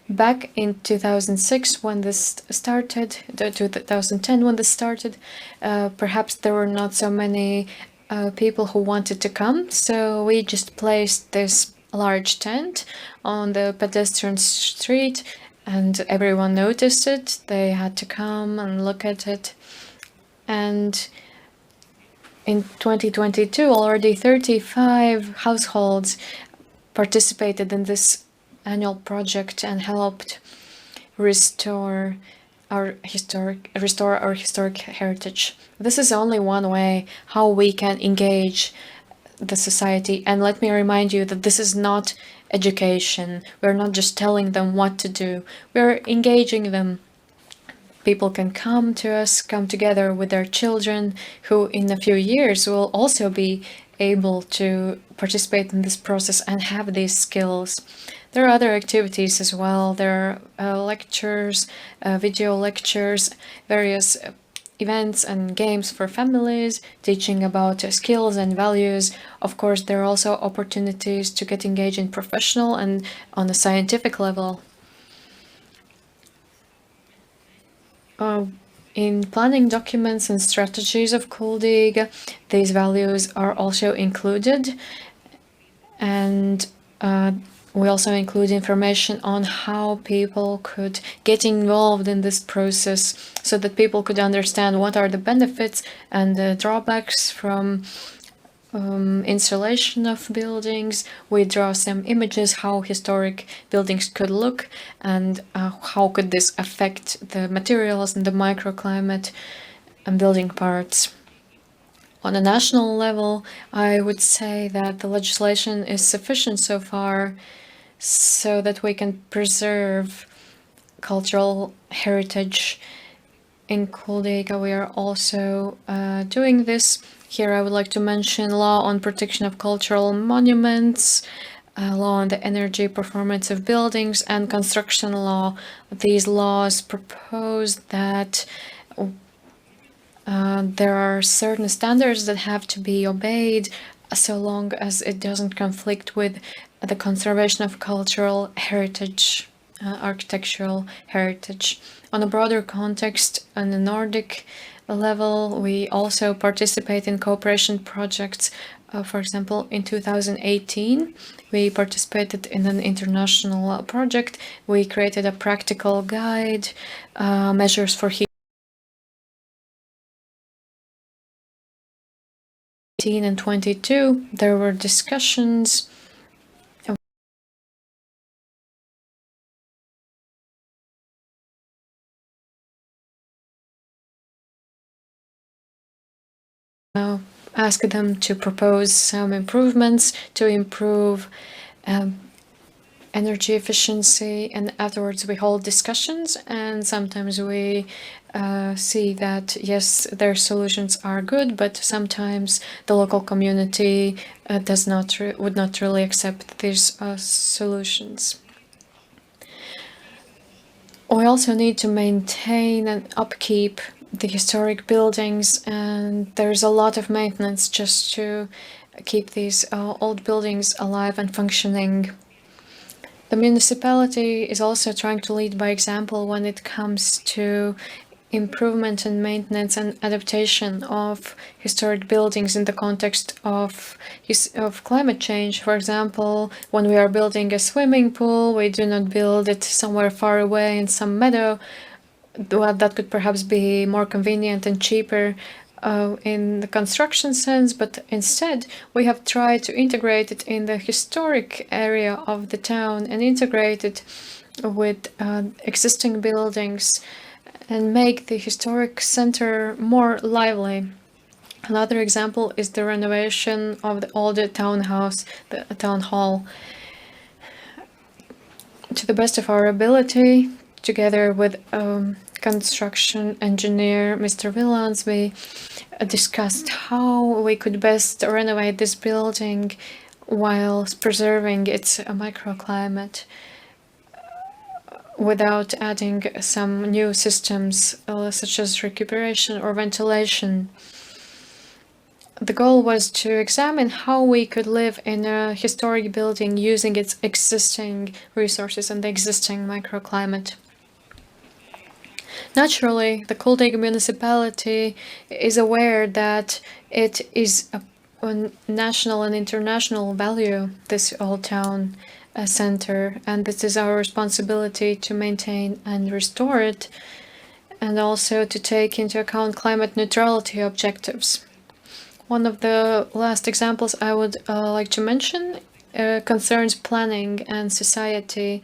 Back in 2006 when this started, 2010 when this started, perhaps there were not so many people who wanted to come, so we just placed this large tent on the pedestrian street and everyone noticed it. They had to come and look at it. And in 2022 already 35 households participated in this annual project and helped restore our historic heritage. This is only one way how we can engage the society. And let me remind you that this is not education. We're not just telling them what to do. We're engaging them. People can come to us, come together with their children, who in a few years will also be able to participate in this process and have these skills. There are other activities as well. There are lectures, video lectures, various events and games for families, teaching about skills and values. Of course, there are also opportunities to get engaged in professional and on a scientific level. In planning documents and strategies of Kuldīga, these values are also included, and we also include information on how people could get involved in this process so that people could understand what are the benefits and the drawbacks from installation of buildings. We draw some images how historic buildings could look and how could this affect the materials and the microclimate and building parts. On a national level, I would say that the legislation is sufficient so far so that we can preserve cultural heritage. In Kuldīga, we are also doing this. Here I would like to mention law on protection of cultural monuments, law on the energy performance of buildings, and construction law. These laws propose that there are certain standards that have to be obeyed so long as it doesn't conflict with the conservation of cultural heritage, architectural heritage. On a broader context, on the Nordic level, we also participate in cooperation projects. For example, in 2018, we participated in an international project. We created a practical guide, measures for heat. 18 and 22, there were discussions ask them to propose some improvements to improve energy efficiency, and afterwards we hold discussions, and sometimes we see that yes, their solutions are good, but sometimes the local community would not really accept these solutions. We also need to maintain and upkeep the historic buildings, and there's a lot of maintenance just to keep these old buildings alive and functioning. The municipality is also trying to lead by example when it comes to improvement and maintenance and adaptation of historic buildings in the context of climate change. For example, when we are building a swimming pool, we do not build it somewhere far away in some meadow. Well, that could perhaps be more convenient and cheaper in the construction sense, but instead we have tried to integrate it in the historic area of the town and integrate it with existing buildings and make the historic center more lively. Another example is the renovation of the older townhouse, the town hall. To the best of our ability, together with construction engineer Mr. Villans, we discussed how we could best renovate this building while preserving its microclimate without adding some new systems such as recuperation or ventilation. The goal was to examine how we could live in a historic building using its existing resources and the existing microclimate. Naturally, the Kuldyga municipality is aware that it is a national and international value, this old town center, and this is our responsibility to maintain and restore it, and also to take into account climate neutrality objectives. One of the last examples I would like to mention concerns planning and society.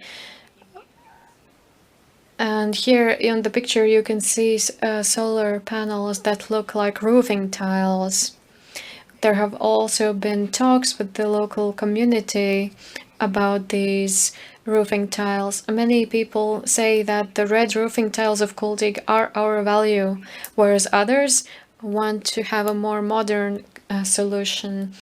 And here in the picture you can see solar panels that look like roofing tiles. There have also been talks with the local community about these roofing tiles. Many people say that the red roofing tiles of Kuldyga are our value, whereas others want to have a more modern solution